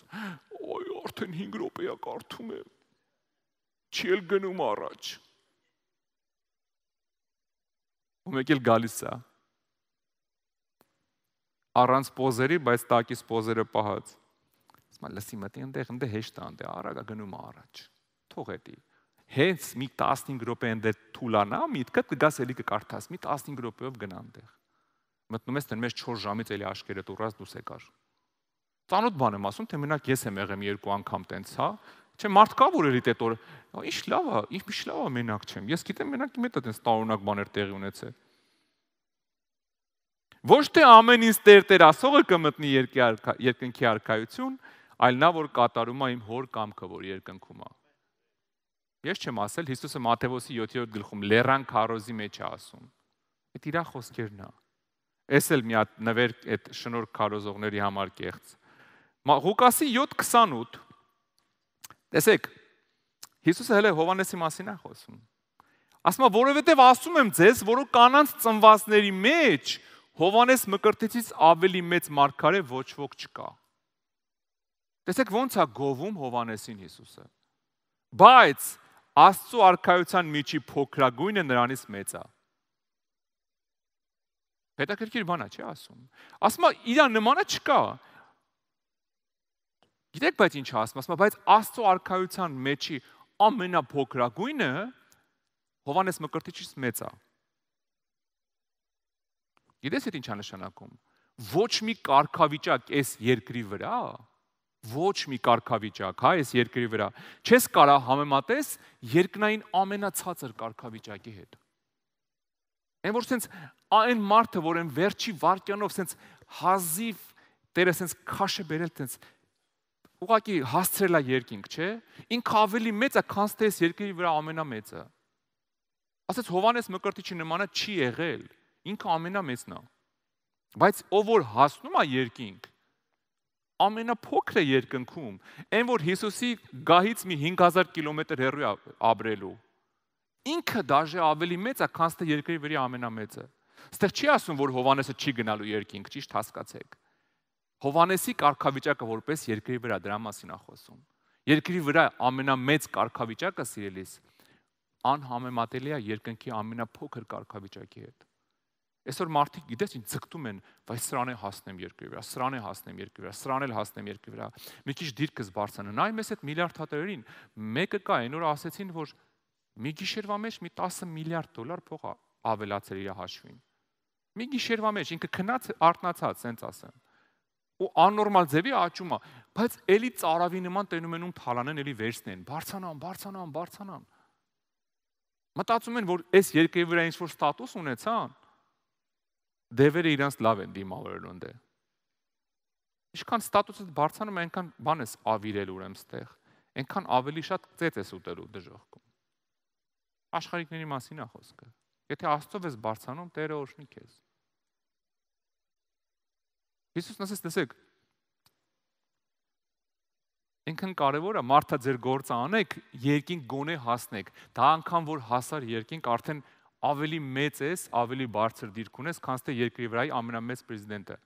Ոյ, արդեն 5 րոպեա կարդում եմ։ Չի էլ գնում առաջ։ Ու մեկ էլ գալիս է։ Առանց պոզերի, բայց տակից պոզերը պահած։ Ասում լսի մտի այնտեղ հեշտ է, այնտեղ արագ գնում առաջ։ Թող էդի։ Հենց մի 15 րոպե այնտեղ թուլանա, միտքդ կգաս էլի կկարդաս, մի 15 րոպեով գնա այնտեղ։ Մտնում ես դեռ մեզ 4 ժամից էլի աշկերը տուրած դուս եկար։ Ծանոթ բան եմ ասում, թե մենակ ես եմ եղեմ 2 անգամ տենց, հա։ Չէ, մարդ կա որ էլի տետ օր, ինչ լավ է, ինչ լավ է մենակ չեմ։ Ես գիտեմ մենակ իմ հետ է տենց տարօրինակ բաներ տեղի ունեցել։ Ոչ թե ամեն ինչ Տեր ասողը կմտնի երկնքի արքայություն, այլ նա որ կատարում է իմ հոր կամքը, որ երկնքում է։ Ես չեմ ասել, Հիսուսը Մատթեոս 7-րդ գլխում լեռան քարոզի մեջ է ասում։ Այդ իր խոսքերն է։ Էս էլ մի հատ նվեր այդ շնորհք քարոզողների համար կեղծ։ Ղուկասի 7:28 տեսեք, Հիսուսը հենց Հովհաննեսի մասին է խոսում։ Ասում է, որովհետև ասում եմ ձեզ, որ կանանց ծնվածների մեջ Հովհաննես Մկրտիչից ավելի մեծ մարգարե ոչ ոք չկա։ Տեսեք ոնց է գովում Հովհաննեսին Հիսուսը։ Բայց Աստծո արքայության միջի փոքրագույնը նրանից մեծ է։ Հետաքրքիր բան է, չի ասում։ Ասում է, իր նմանը չկա։ Գիտեք, բայց ինչ ասում, ասում է, բայց Աստծո արքայության մեջի ամենափոքրագույնը Հովհաննես Մկրտիչից մեծ է։ Գիտես այդ ինչ է նշանակում։ Ոչ մի կարգավիճակ այս երկրի վրա, ոչ մի կարգավիճակ, հա, այս երկրի վրա, չես կարող համեմատես երկնային ամենացածր կարգավիճակի հետ։ Այն որ sense այն մարդը, որ այն վերջի վարքյանով sense հազիվ Տերը sense քաշը բերել sense ուղղակի հասցրել է երկինք, չէ։ Ինքը ավելի մեծ է, քան թե այս երկրի վրա ամենամեծը։ Ասած Հովհաննես Մկրտիչի նմանը չի եղել, ինքը ամենամեծն է։ Բայց ով որ հասնում է երկինք, ամենափոքրը երկնքում, այն որ Հիսուսի գահից մի 5000 կիլոմետր հեռու է ապրելու։ Ինքը դաժե ավելի մեծ է, քան թե երկրի վրա ամենամեծը։ Այստեղ չի ասում, որ Հովհաննեսը չի գնալու երկինք, ճիշտ հասկացեք։ Հովհաննեսի կարգավիճակը որպես երկրի վրա դրա մասին է խոսում։ Երկրի վրա ամենամեծ կարգավիճակը սիրելիս անհամեմատելի է երկնքի ամենափոքր կարգավիճակի հետ։ Այսօր մարդիկ գիտես ինչ ձգտում են, բայց սրան է հասնեմ երկրի վրա, սրան է հասնեմ երկրի վրա, սրան էլ հասնեմ երկրի վրա։ Մի քիչ դիրքս բարձրանա։ Նայ մեզ այդ միլիարդ հատերին, մեկը կա, այն որ ասեցին, որ մի գիշերվա մեջ մի 10 միլիարդ դոլար փող ավելացել իր հաշվին։ Մի գիշերվա մեջ ինքը քնած արթնացած, սենց ասեմ։ Ու աննորմալ ձևի աճում է, բայց էլի ծարավի նման տենում են ում թալանեն, էլի վերցնեն, բարձանան։ Մտածում են, որ այս երկրի վրա ինչ-որ ստատուս ունեցան, դևերը իրանց լավ են դիմավորել ունդե։ Ինչքան ստատուսը բարձանում, այնքան բան ես ավիրել ուրեմն ստեղ, այնքան ավելի շատ ծեծ ես ուտելու դժոխքում։ Աշխարհիկների մասին է խոսքը։ Եթե Աստծով ես բարձանում, Տերը օրհնի քեզ։ Հիսուսն ասեց, տեսեք, ինքն կարևոր է, մարդը ձեր գործը անեք, երկինք գոնե հասնեք։ Դա անգամ որ հասար երկինք, արդեն ավելի մեծ ես, ավելի բարձր դիրք ունես, քան թե երկրի վրայի ամենամեծ պրեզիդենտը։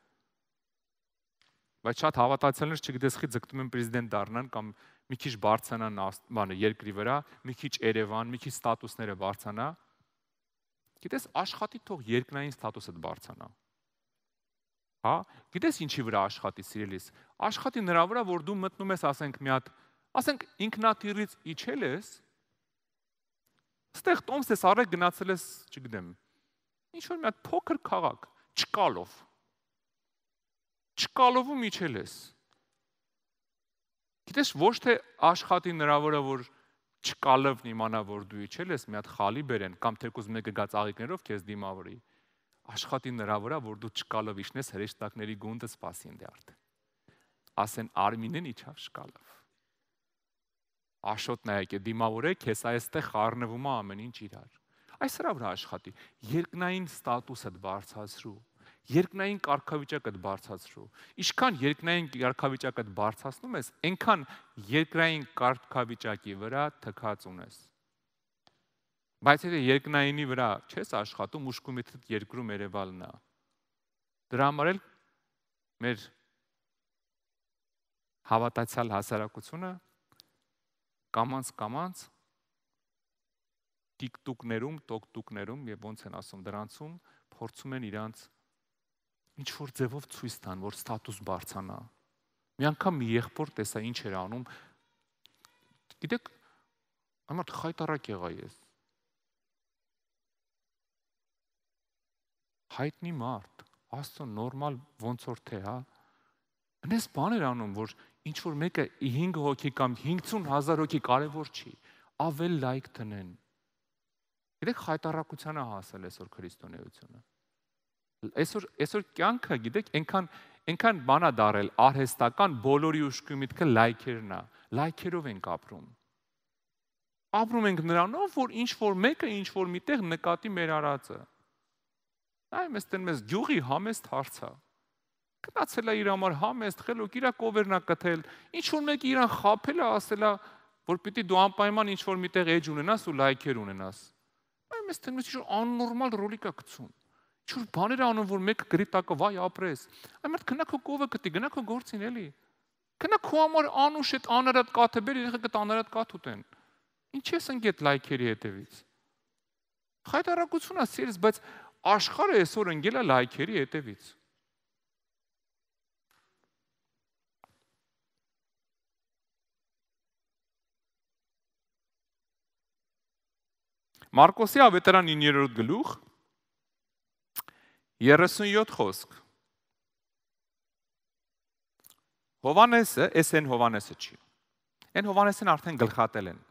Բայց շատ հավատացյալներ չգիտես խի ձգտում են պրեզիդենտ դառնան կամ մի քիչ բարձրանան բանը երկրի վրա, մի քիչ Երևան, մի քիչ ստատուսները բարձրանա։ Գիտես աշխատի թող երկնային ստատուսը բարձրանա։ Հա, գիտես ինչի վրա աշխատի սիրելիս։ Աշխատի նրա վրա, որ դու մտնում ես, ասենք մի հատ, ասենք ինքնաթիռից իջել ես, ստեղ տոմս ես արել գնացել ես, չգիտեմ, ինչ որ մի հատ փոքր քաղաք, Չկալովում իջել ես։ Գիտես ոչ թե աշխատի նրա վրա, որ Չկալովն իմանա, որ դու իջել ես, մի հատ խալի բերեն կամ թեկուզ մեկը գա ծաղիկներով քեզ դիմավորի։ Աշխատի նրա վրա, որ դու չկալով իջնես հրեշտակների գունդը սպասին դե արդեն։ Ասեն Արմինեն իջավ շկալով։ Աշոտ նայեք է դիմավորեք, քեզ այստեղ խառնվում է ամեն ինչ իրար։ Այս հրա վրա աշխատի։ Երկնային ստատուսդ բարձրացրու։ Երկնային կարգավիճակդ բարձրացրու։ Ինչքան երկնային կարգավիճակդ բարձրացնում ես, այնքան երկրային կարգավիճակի վրա թքած ունես։ Բայց եթե երկնայինի վրա չես աշխատում, ուշքումիթդ երկրում երևալն է։ Դրա համար էլ մեր հավատացյալ հասարակությունը կամանց տիկտուկներում, տոկտուկներում եւ ոնց են ասում դրանցում փորձում են իրանց ինչ որ ձևով ցույց տան, որ ստատուս բարձանա։ Մի անգամ մի եղբոր տեսա ինչ էր անում։ Գիտեք, ամառ խայտարակ եղա ես։ Հայտնի մարդ, աստծո նորմալ ոնց որ թե, հա։ Այնպես բան էր անում, որ ինչ որ մեկը 5 հոգի կամ 50,000 հոգի կարևոր չի, ավել լայք տնեն։ Գիտեք խայտարակությանը հասել այսօր քրիստոնեությունը։ Այսօր կյանքը, գիտեք, այնքան բանա դարել արհեստական բոլորի ուշքի միտքը լայքերն է։ Լայքերով ենք ապրում։ Ապրում ենք նրանով, որ ինչ որ մեկը ինչ որ միտեղ նկատի մեր արածը։ Այ մեզ գյուղի համեստ հարցա։ Գնացել է իր համար համեստ, խելոք իր կովերնա կթել, ինչ որ մեկը իրան խափել է, ասել է, որ պիտի դու անպայման ինչ որ միտեղ էջ ունենաս ու լայքեր ունենաս։ Այ մեզ ինչ-որ աննորմալ ռոլիկ է գցում։ Ինչ-որ բաներ անում, որ մեկը գրի տակը վայ ապրես։ Այ մարդ գնա քո կովը գտի, գնա քո գործին էլի։ Գնա քո համար անուշ այդ անարատ կաթը բեր, երեխա կտ անարատ կաթ ուտեն։ Ինչ ես ընկետ լայքերի հետևից։ Խայտարակություն է սիրես, բայց աշխարհը այսօր ընկել է լայքերի հետևից։ Մարկոսի ավետարան 9-րդ գլուխ 37 խոսք։ Հովանեսը, էս են Հովանեսը չի։ Են Հովանեսին արդեն գլխատել են։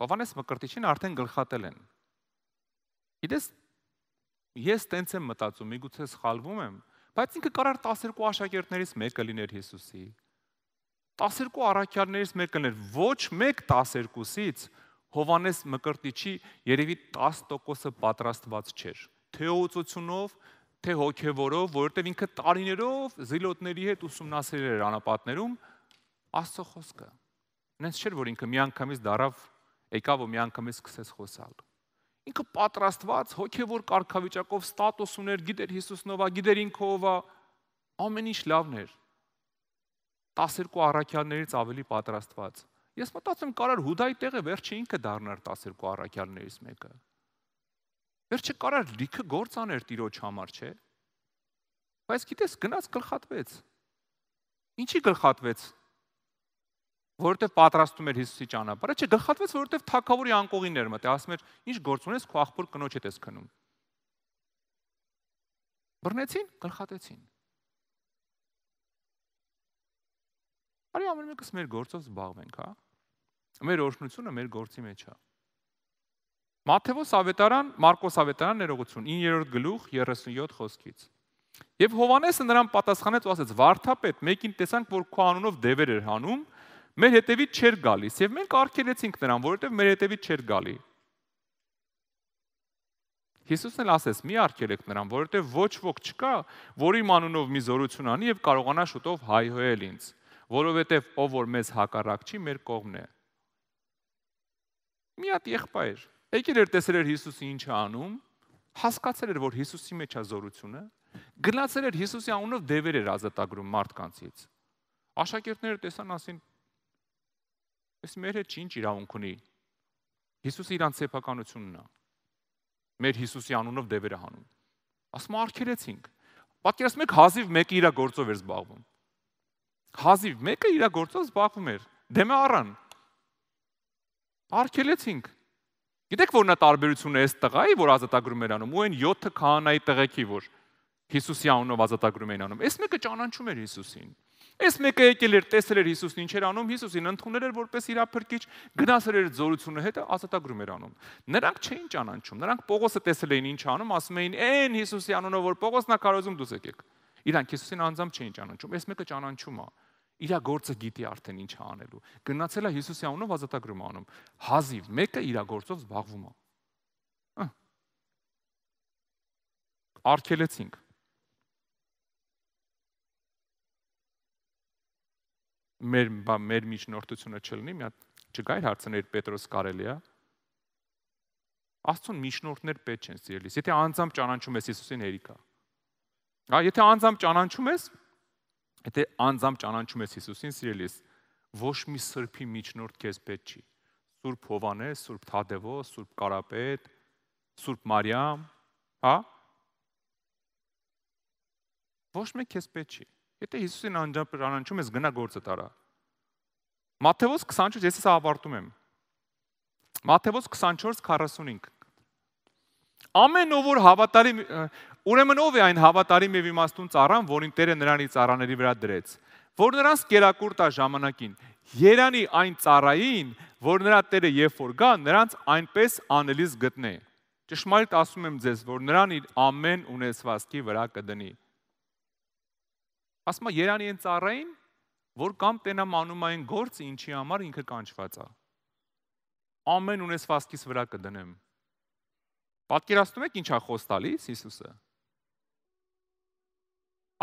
Հովանես Մկրտիչին արդեն գլխատել են։ Գիտես, ես տենց եմ մտածում, միգուցե սխալվում եմ, բայց ինքը կարար 12 աշակերտներից մեկը լիներ Հիսուսի։ 12 առաքյալներից մեկը լիներ, ոչ մեկ 12-ից Հովանես Մկրտիչի երևի 10%-ը պատրաստված չէր։ Թե ուծությունով, թե հոգևորով, որովհետև ինքը տարիներով զիլոտների հետ ուսումնասիրել էր անապատներում Աստծո խոսքը։ Նենց չէր, որ ինքը միանգամից դարավ, եկավ ու միանգամից սկսեց խոսալ։ Ինքը պատրաստված, հոգևոր կարգավիճակով ստատուս ուներ, գիտեր Հիսուսն ով է, գիտեր ինքը ով է, ամեն ինչ լավն էր։ 12 առաքյալներից ավելի պատրաստված։ Ես մտածում կարար Հուդայի տեղը վերջը ինքը դառնար 12 առաքյալներից մեկը։ Վերջը կարար լիքը գործ աներ Տիրոջ համար, չէ՞։ Բայց գիտես, գնաց գլխատվեց։ Ինչի գլխատվեց։ Որովհետև պատրաստում էր Հիսուսի ճանապարհը, չէ, գլխատվեց, որովհետև թագավորի անկողիներ մտե, ասում էր, ինչ գործ ունես, քո աղբոր կնոջ հետ ես քնում։ Բռնեցին, գլխատեցին։ Արի ամեն մեկս մեր գործով զբաղվենք, հա։ Մեր օրհնությունը մեր գործի մեջ է։ Մատթեոս ավետարան, Մարկոս ավետարան ներողություն 9-րդ գլուխ 37 խոսքից։ Եվ Հովանեսը նրան պատասխանեց ու ասեց. «Վարդապետ, մեկին տեսանք, որ քո անունով դևեր էր հանում, մեր հետևից չէր գալիս, եւ մենք արգելեցինք նրան, որովհետեւ մեր հետևից չէր գալի»։ Հիսուսն էլ ասեց. «Մի արգելեք նրան, որովհետեւ ոչ ոք չկա, որ իմ անունով մի զորություն անի եւ կարողանա շուտով հայհոյել ինձ, որովհետեւ ով որ մեզ հակառակ չի, մեր կողմն է»։ Մի հատ եղբայր եկել էր տեսել էր Հիսուսի ինչ է անում, հասկացել էր, որ Հիսուսի մեջ է զորությունը, գնացել էր Հիսուսի անունով դևեր էր ազատագրում մարդկանցից։ Աշակերտները տեսան, ասին, «Էս մեր հետ ինչ իրավունք ունի»։ Հիսուսը իրանց սեփականությունն է։ Մեր Հիսուսի անունով դևեր է հանում։ Ասում արգելեցինք։ Պատկերացնում եք, հազիվ մեկը իր գործով էր զբաղվում։ Հազիվ մեկը իր գործով զբաղվում էր։ Դեմը առան։ Արգելեցինք։ Գիտեք որն է տարբերությունը այս տղայի, որ ազատագրում էր անում, ու այն 7 քահանայի տղեկի, որ Հիսուսի անունով ազատագրում էին անում։ Այս մեկը ճանաչում էր Հիսուսին։ Այս մեկը եկել էր, տեսել էր Հիսուսն ինչ էր անում, Հիսուսին ընդունել էր որպես իր փրկիչ, գնացել էր զորությունը հետը ազատագրում էր անում։ Նրանք չէին ճանաչում, նրանք Պողոսը տեսել էին ինչ անում, ասում էին, «Էն Հիսուսի անունով որ Պողոսն է կարոզում դուս եկեք»։ Իրանք Հիսուսին անձամբ չէին ճանաչում, այս մեկը ճանաչում է։ Իր գործը գիտի արդեն ինչ է անելու։ Գնացել է Հիսուսի անունով ազատագրում անում։ Հազիվ մեկը իր գործով զբաղվում է։ Արգելեցինք։ Մեր միջնորդությունը չլինի, մի հատ չգայր հարցներ Պետրոս կարելի է։ Աստծուն միջնորդներ պետք չեն սիրելիս։ Եթե անձամբ ճանաչում ես Հիսուսին հերիք է։ Եթե անձամբ ճանաչում ես Հիսուսին սիրելիս, ոչ մի սրբի միջնորդ քեզ պետք չի։ Սուրբ Հովանես, Սուրբ Թադևոս, Սուրբ Կարապետ, Սուրբ Մարիամ, հա? Ոչ մեկ քեզ պետք չի։ Եթե Հիսուսին անձամբ ճանաչում ես, գնա գործը տարա։ Մատթեոս 24, ես սա ավարտում եմ։ Մատթեոս 24:45 Ամեն ով որ հավատարիմ, ուրեմն ով է այն հավատարիմ եւ իմաստուն ծառան, որին Տերը նրան իր ծառաների վրա դրեց, որ նրանց կերակուր տա ժամանակին, երանի այն ծառային, որ նրա Տերը երբ որ գա, նրանց այնպես անելիս գտնե։ Ճշմարիտ ասում եմ ձեզ, որ նրան իր ամեն ունեցվածքի վրա կդնի։ Ասում է երանի այն ծառային, որ կամ տենամ անում այն գործը, ինչի համար ինքը կանչված է։ Ամեն ունեցվածքիս վրա կդնեմ։ Պատկերացնում եք ինչ է խոս տալիս Հիսուսը։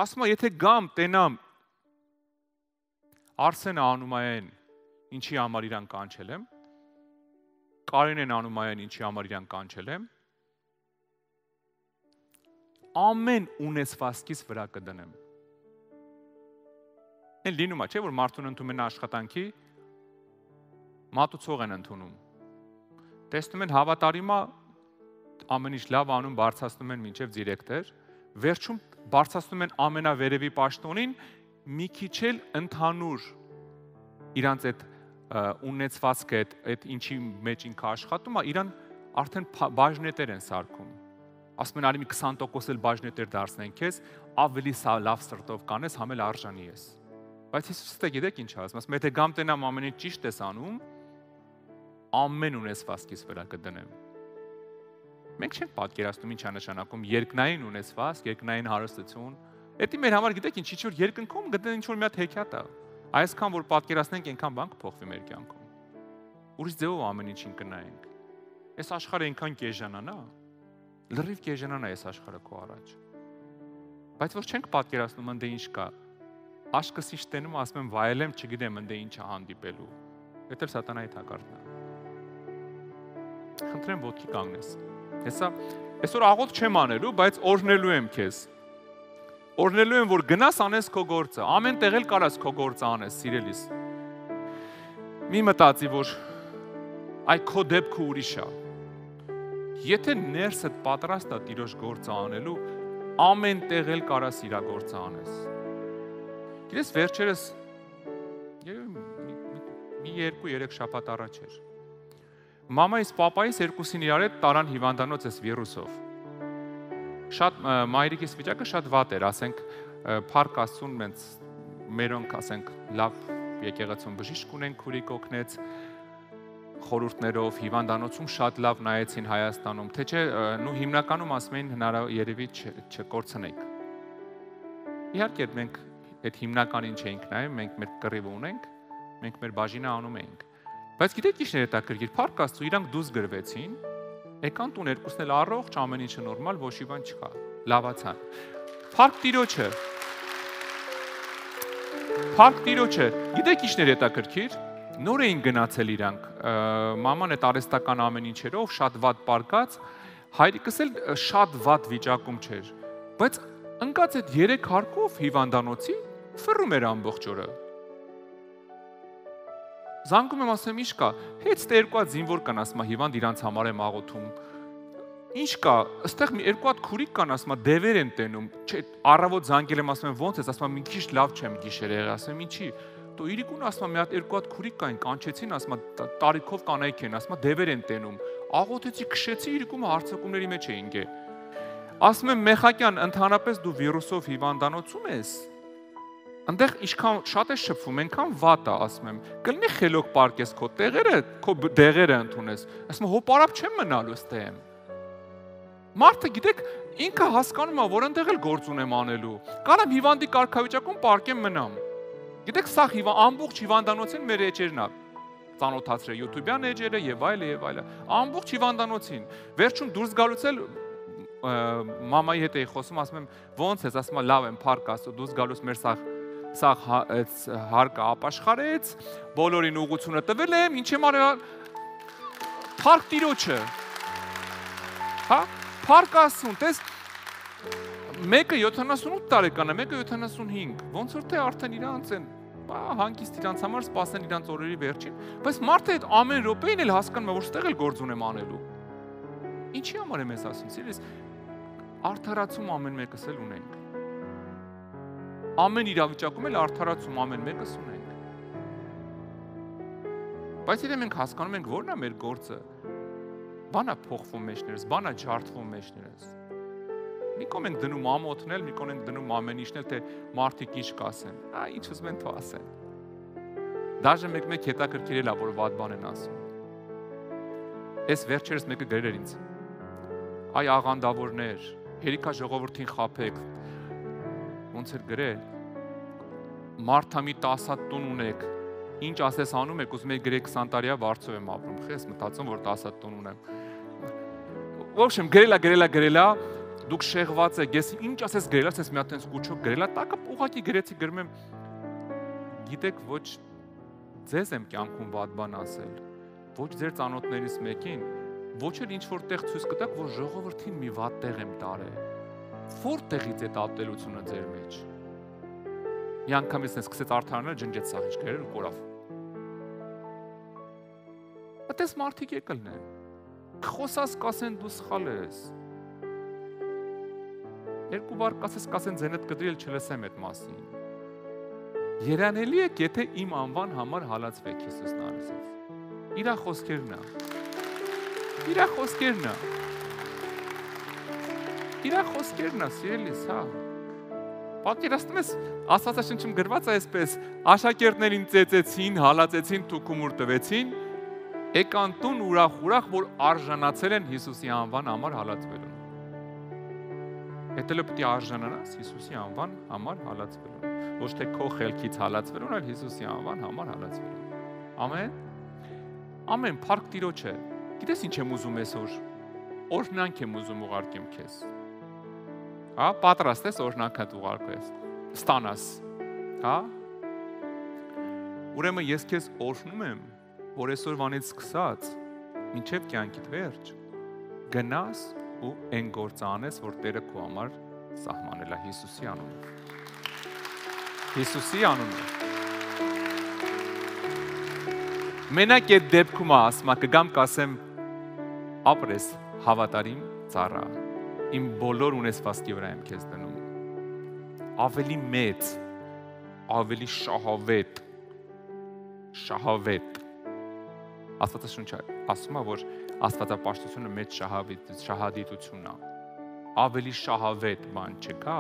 Ասում է, եթե գամ տենամ Արսենը անում այն, ինչի համար իրան կանչել եմ, Կարինեն անում այն, ինչի համար իրան կանչել եմ, ամեն ունեցվածքիս վրա կդնեմ։ Են լինում է, չէ, որ մարդուն ընդունում են աշխատանքի, մատուցող են ընդունում։ Տեսնում են հավատարիմա ամեն ինչ լավ անում, բարձրացնում են մինչև դիրեկտոր, վերջում բարձրացնում են ամենավերևի պաշտոնին, մի քիչ էլ ընդհանուր իրանց այդ ունեցվածքը, այդ ինչի մեջ ինքը աշխատում է, իրան արդեն բաժնետեր են սարքում։ Ասում են, արի մի 20% էլ բաժնետեր դարձնեն քեզ, ավելի լավ սրտով կանես, համ էլ արժանի ես։ Բայց Հիսուսը գիտեք ինչ ասում, ասում եթե գամ տենամ ամեն ինչ ճիշտ ես անում, ամեն ունեցվածքիս վրա կդնեմ։ Մենք չենք պատկերացնում ինչ է նշանակում երկնային ունեցվածք, երկնային հարստություն։ Դա մեր համար գիտեք ինչ որ երկնքում գտնեն ինչ որ մի հատ հեքիաթ է։ Այսքան որ պատկերացնենք, այնքան բան կփոխվի մեր կյանքում։ Ուրիշ ձևով ամեն ինչին կնայենք։ Այս աշխարհը այնքան կեժանանա, լրիվ կեժանանա այս աշխարհը քո առաջ։ Բայց որ չենք պատկերացնում ընդ ինչ կա։ Աշկս ինչ տենում, ասում եմ վայելեմ, չգիտեմ ընդ ինչ է հանդիպելու։ Դա էլ սատանայի թակարդն է։ Խնդրեմ ոտքի կանգնես։ Հեսա այսօր աղոթ չեմ անելու, բայց օրհնելու եմ քեզ։ Օրհնելու եմ, որ գնաս անես քո գործը, ամեն տեղ էլ կարաս քո գործը անես, սիրելիս։ Մի մտածի, որ այ քո դեպքը ուրիշ է։ Եթե ներսդ պատրաստ է Տիրոջ գործը անելու, ամեն տեղ էլ կարաս իր գործը անես։ Գիտես, վերջերս մի 2-3 շաբաթ առաջ էր։ Մամայիս, պապայիս երկուսին իրար հետ տարան հիվանդանոց էս վիրուսով։ Շատ մայրիկիս վիճակը շատ վատ էր, ասենք փառք Աստծուն մերոնք ասենք լավ եկեղեցում բժիշկ ունեն, քուրիկ օգնեց խորհուրդներով, հիվանդանոցում շատ լավ նայեցին Հայաստանում, թե չէ նու հիմնականում ասում էին երևի չկորցնենք։ Իհարկե մենք այդ հիմնականին չէինք նայում, մենք մեր կռիվը ունենք, մենք մեր բաժինը անում էինք։ Բայց գիտեք ինչ էր հետաքրքիր, փառք Աստծո, իրանք դուրս գրվեցին, եկան տուն երկուսն էլ առողջ, ամեն ինչը նորմալ, ոչ մի բան չկա, լավացան։ Փառք Տիրոջը։ Փառք Տիրոջը։ Գիտեք ինչ էր հետաքրքիր, նոր էին գնացել իրանք, մաման այդ արհեստական ամեն ինչերով շատ վատ պարկած, հայրիկս էլ շատ վատ վիճակում չէր, բայց ընկած այդ 3 հարկով հիվանդանոցի ֆռում էր ամբողջ օրը։ Զանգում եմ, ասեմ, ինչ կա, հետ ստե երկու հատ զինվոր կան, ասում եմ, հիվանդ իրանց համար եմ աղոթում։ Ինչ կա, ըստեղ մի երկու հատ քուրիկ կան, ասում եմ, դևեր են տենում։ Չէ, առավոտ զանգել եմ, ասում եմ, ոնց ես, ասում եմ, մի քիչ լավ չեմ գիշերը, ասում եմ, ինչի։ Դու իրիկուն ասում եմ, մի հատ երկու հատ քուրիկ կային, կանչեցին, ասում եմ, տարիքով կանայք են, ասում եմ, դևեր են տենում։ Աղոթեցի, քշեցի, իրիկումը հարցակումների մեջ էինք։ Ասում եմ, Մեխակյան, ընդհանրապես դու վիրուսով հիվանդանոցում ես։ Այնտեղ ինչքան շատ է շփվում, այնքան վատ է, ասում եմ։ Կլինի խելոք պարկես քո տեղերը, քո դեղերը ընդունես։ Ասում եմ, հոպարապ չեմ մնալու ստեմ։ Մարդը գիտեք, ինքը հասկանում է, որ այնտեղ էլ գործ ունեմ անելու։ Կարամ հիվանդի կարգավիճակում պարկեմ մնամ։ Գիտեք, սա ամբողջ հիվանդանոցին մեր էջերն է ծանոթացրել YouTube-յան էջերը եւ այլը եւ այլը։ Ամբողջ հիվանդանոցին։ Վերջում դուրս գալուց էլ մամայի հետ էի խոսում, ասում եմ, ո՞նց ես, ասում եմ, լավ եմ, փառք Աստծո, դուրս գալուց մեր սա հարկը ապաշխարեց, բոլորին ուղղությունը տվել եմ, ինչ եմ արել, փառք Տիրոջը։ Հա, փառք Աստծուն, տես մեկը 78 տարեկան է, մեկը 75, ոնց որ թե արդեն իրանց են, հանգիստ իրանց համար սպասեն իրանց օրերի վերջին, բայց մարդը այդ ամեն րոպեին էլ հասկանում է, որ ստեղ էլ գործ ունեմ անելու։ Ինչի համար եմ ես ասում, սիրելիս, արդարացում ամեն մեկս էլ ունենք։ Ամեն իրավիճակում էլ արդարացում ամեն մեկս ունենք։ Բայց եթե մենք հասկանում ենք, որն է մեր գործը, բանա փոխվում մեջներս, բանա ջարդվում մեջներս։ Մի կողմ ենք դնում ամոթնել, մի կողմ ենք դնում ամեն ինչնել, թե մարդիկ ինչ կասեն։ Ինչ ուզում են թող ասեն։ Դաժե մեկ հետաքրքիրել է, որ վատ բան են ասում։ Այս վերջերս մեկը գրել էր ինձ. Այ աղանդավորներ, հերիքա ժողովրդին խաբեք։ Ոնց էր գրել. Մարդամի 10 հատ տուն ունեք, ինչ ասես անում եք, ուզում եք գրեք 20 տարիա Վարշավայում եմ ապրում, խես մտածում, որ 10 հատ տուն ունեմ։ Ոբշեմ, գրելա, դուք շեղված եք, ես ինչ ասես գրելա, ասես մի հատ այնց կուչոք գրելա, տակը ուղղակի գրեցի, գրում եմ, գիտեք, ոչ ձեզ եմ կյանքում վատ բան ասել, ոչ ձեր ծանոթներից մեկին, ոչ էլ ինչ-որ տեղ ցույց կտաք, որ ժողովրդին մի վատ տեղ եմ տարել։ Որտեղից է ատելությունը ձեր մեջ։ Մի անգամից սկսեց արդարանալ, ջնջեց սաղ ինչ գրել ու կորավ։ Այդպես մարդիկ եկելն են։ Խոսած կասեն դու սխալ ես։ Երկու բառ կասեն ձենդ կտրի էլ չլսեմ այդ մասին։ Երանելի եք, եթե իմ անվան համար հալածվեք Հիսուսն արծիվ։ Իրա խոսքերն է, սիրելիս, հա։ Պատկերացնում ես, Աստվածաշնչում գրված է այսպես, աշակերտներին ծեծեցին, հալածեցին, թուքումուր տվեցին, եկան տուն ուրախ, որ արժանացել են Հիսուսի անվան համար հալածվելուն։ Հետո պետք է արժանանաս Հիսուսի անվան համար հալածվելուն։ Ոչ թե քո խելքից հալածվելուն, այլ Հիսուսի անվան համար հալածվելուն։ Ամեն։ Ամեն, փառք Տիրոջը։ Գիտես ինչ եմ ուզում այսօր։ Օրհնանք եմ ուզում ուղարկեմ քեզ։ Հա, պատրաստ ես օրհնանքդ ուղարկես։ Ստանաս։ Հա։ Ուրեմն ես քեզ օրհնում եմ, որ այսօրվանից սկսած մինչև կյանքիդ վերջ գնաս ու այն գործը անես, որ Տերը քո համար սահմանել է Հիսուսի անունով։ Հիսուսի անունով։ Մենակ այդ դեպքում ասում եմ, կգամ կասեմ, ապրես հավատարիմ ծառա, իմ բոլոր ունեցվածքի վրա եմ քեզ դնում։ Ավելի մեծ, ավելի շահավետ։ Աստվածաշունչը ասում է, որ աստվածապաշտությունը մեծ շահադիտությունն է։ Ավելի շահավետ բան չկա,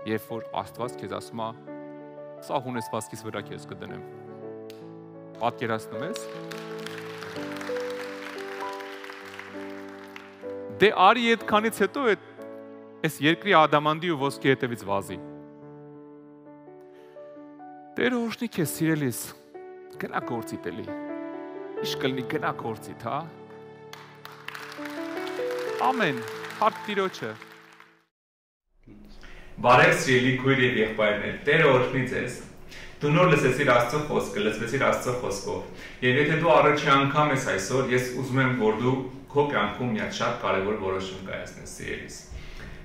երբ որ Աստված քեզ ասում է, սա ունեցվածքիս վրա քեզ կդնեմ։ Պատկերացնում ես։ Դե արի այդքանից հետո այս երկրի ադամանդի ու ոսկի հետևից վազի։ Տերը օրհնի քեզ, սիրելիս, գնա գործիդ էլի։ Ինչ կլինի գնա գործիդ, հա։ Ամեն, փառք Տիրոջը։ Բարև սիրելի քույր եւ եղբայրներ, Տերը օրհնի ձեզ։ Դու նոր լսեցիր Աստծո խոսքը, լսվեցիր Աստծո խոսքով։ Եվ եթե դու առաջի անգամ ես այսօր, ես ուզում եմ, որ դու քո կյանքում մի հատ շատ կարևոր որոշում կայացնես, սիրելիս։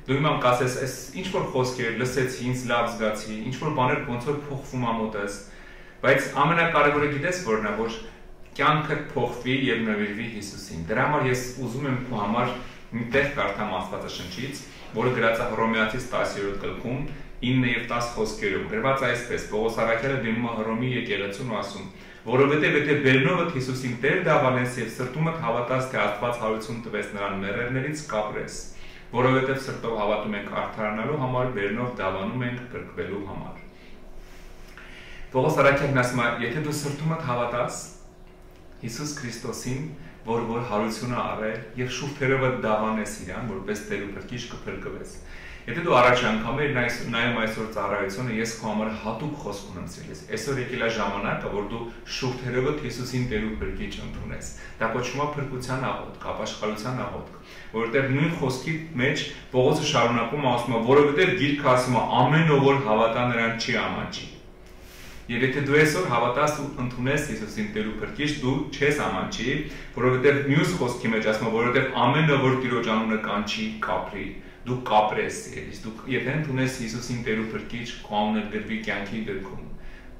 Դու հիմա կասես, այս ինչ որ խոսքեր լսեցի, ինձ լավ զգացի, ինչ որ բաներ ոնց որ փոխվում ա մոտս, բայց ամենակարևորը գիտես որն է, որ կյանքդ փոխվի եւ նվիրվի Հիսուսին։ Դրա համար ես ուզում եմ քո համար մի տեղ կարդամ Աստվածաշնչից, որը գրած է Հռոմեացիս 10-րդ գլխում 9 եւ 10 խոսքերով։ Գրված է այսպես. Պողոս առաքյալը դիմում է Հռոմի եկեղեցուն ու ասում. որովհետև բերնովդ Հիսուսին Տեր դավանես եւ սրտումդ հավատաս, թե Աստված հարություն տվեց նրան մեռելներից կապրես, որովհետև սրտով հավատում ենք արդարանալու համար, բերնով դավանում ենք փրկվելու համար։ Պողոս Արաքյանն ասում է, եթե դու սրտումդ հավատաս Հիսուս Քրիստոսին, որ հարությունը առել եւ շուրթերովը դավանես իրան, որպես Տեր ու Փրկիչ կփրկվես։ Եթե դու առաջ անգամ ես նայում այսօր ծառայությունը, ես քո համար հատուկ խոսք ունեմ ցելես։ Այսօր եկել է ժամանակը, որ դու շուրթերովը Հիսուսին Տեր ու Փրկիչ ընդունես։ Դա կոչվում է փրկության աղոթք, ապաշխարության աղոթք, որովհետեւ նույն խոսքի մեջ Պողոսը շարունակում ասում է, որովհետեւ գիրքը ասում է, ամեն ով որ հավատա նրան չի ամաչի։ Եվ եթե դու այսօր հավատաս ու ընդունես Հիսուսին Տեր ու Փրկիչ, դու չես ամաչի, որովհետև մյուս խոսքի մեջ ասում է, որովհետև ամենը որ Տիրոջ անունը կանչի, կապրի, դու կապրես, դու եթե ընդունես Հիսուսին Տեր ու Փրկիչ, քո անունը գրվի կյանքի գրքում,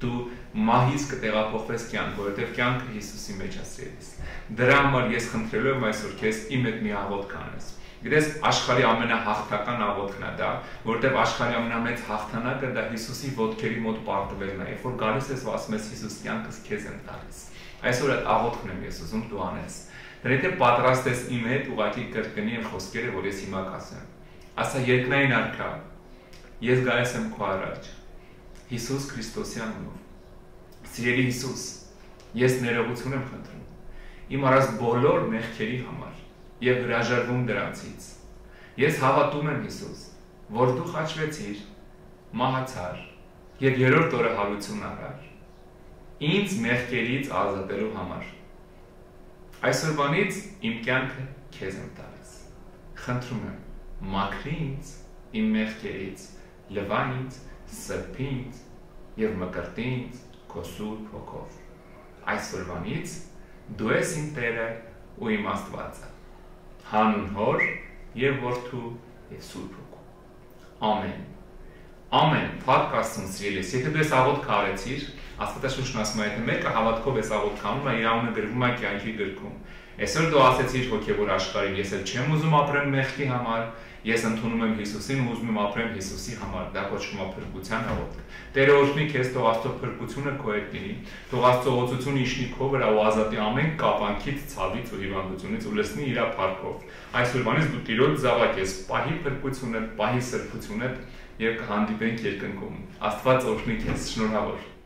դու մահից կտեղափոխվես կյանք, որովհետև կյանքը Հիսուսի մեջ է սիրելիս։ Դրա համար ես խնդրելու եմ այսօր քեզ իմ հետ մի աղոթք անես։ Գիտես, աշխարհի ամենահաղթական աղոթքն է դա, որովհետև աշխարհի ամենամեծ հաղթանակը դա Հիսուսի ոտքերի մոտ պարտվելն է, երբ որ գալիս ես ու ասում ես Հիսուս, կյանքս քեզ եմ տալիս։ Այսօր այդ աղոթքն եմ ես ուզում դու անես։ Դրա եթե պատրաստ ես իմ հետ ուղղակի կրկնի այն խոսքերը, որ ես հիմա կասեմ։ Ասա երկնային արքա, ես գալիս եմ քո առաջ։ Հիսուս Քրիստոսի անունով։ Սիրելի Հիսուս, ես ներողություն եմ խնդրում իմ արած բոլոր մեղքերի համար եւ հրաժարվում դրանցից։ Ես հավատում եմ Հիսուս, որ դու խաչվեցիր, մահացար եւ երրորդ օրը հարություն առար ինձ մեղքերից ազատելու համար։ Այսօրվանից իմ կյանքը քեզ եմ տալիս։ Խնդրում եմ, մաքրի ինձ իմ մեղքերից, լվա ինձ, սրբի ինձ եւ մկրտի ինձ քո սուրբ հոգով։ Այսօրվանից դու ես իմ Տերը ու իմ Աստվածը։ Հանուն Հոր եւ Որդու եւ Սուրբ Հոգու։ Ամեն։ Ամեն։ Փառք Աստծուն սիրելիս։ Եթե դու ես աղոթք արեցիր, Աստվածաշունչն ասում է, եթե մեկը հավատքով ես աղոթք անում, իր անունը գրվում է կյանքի գրքում։ Այսօր դու ասեցիր հոգեվոր աշխարհին, ես էլ չեմ ուզում ապրեմ մեղքի համար, ես ընդունում եմ Հիսուսին ու ուզում եմ ապրեմ Հիսուսի համար։ Դա կոչվում է փրկության աղոթք։ Տերը օրհնի քեզ, թող Աստծո փրկությունը քո հետ լինի, թող Աստծո օծությունը իջնի քո վրա ու ազատի ամեն կապանքից, ցավից ու հիվանդությունից ու լցնի իր փառքով։ Այսօրվանից դու Տիրոջ զավակ ես, պահի փրկությունը, պահի սրբությունը եւ կհանդիպենք երկնքում։ Աստված օրհնի քեզ, շնորհավոր։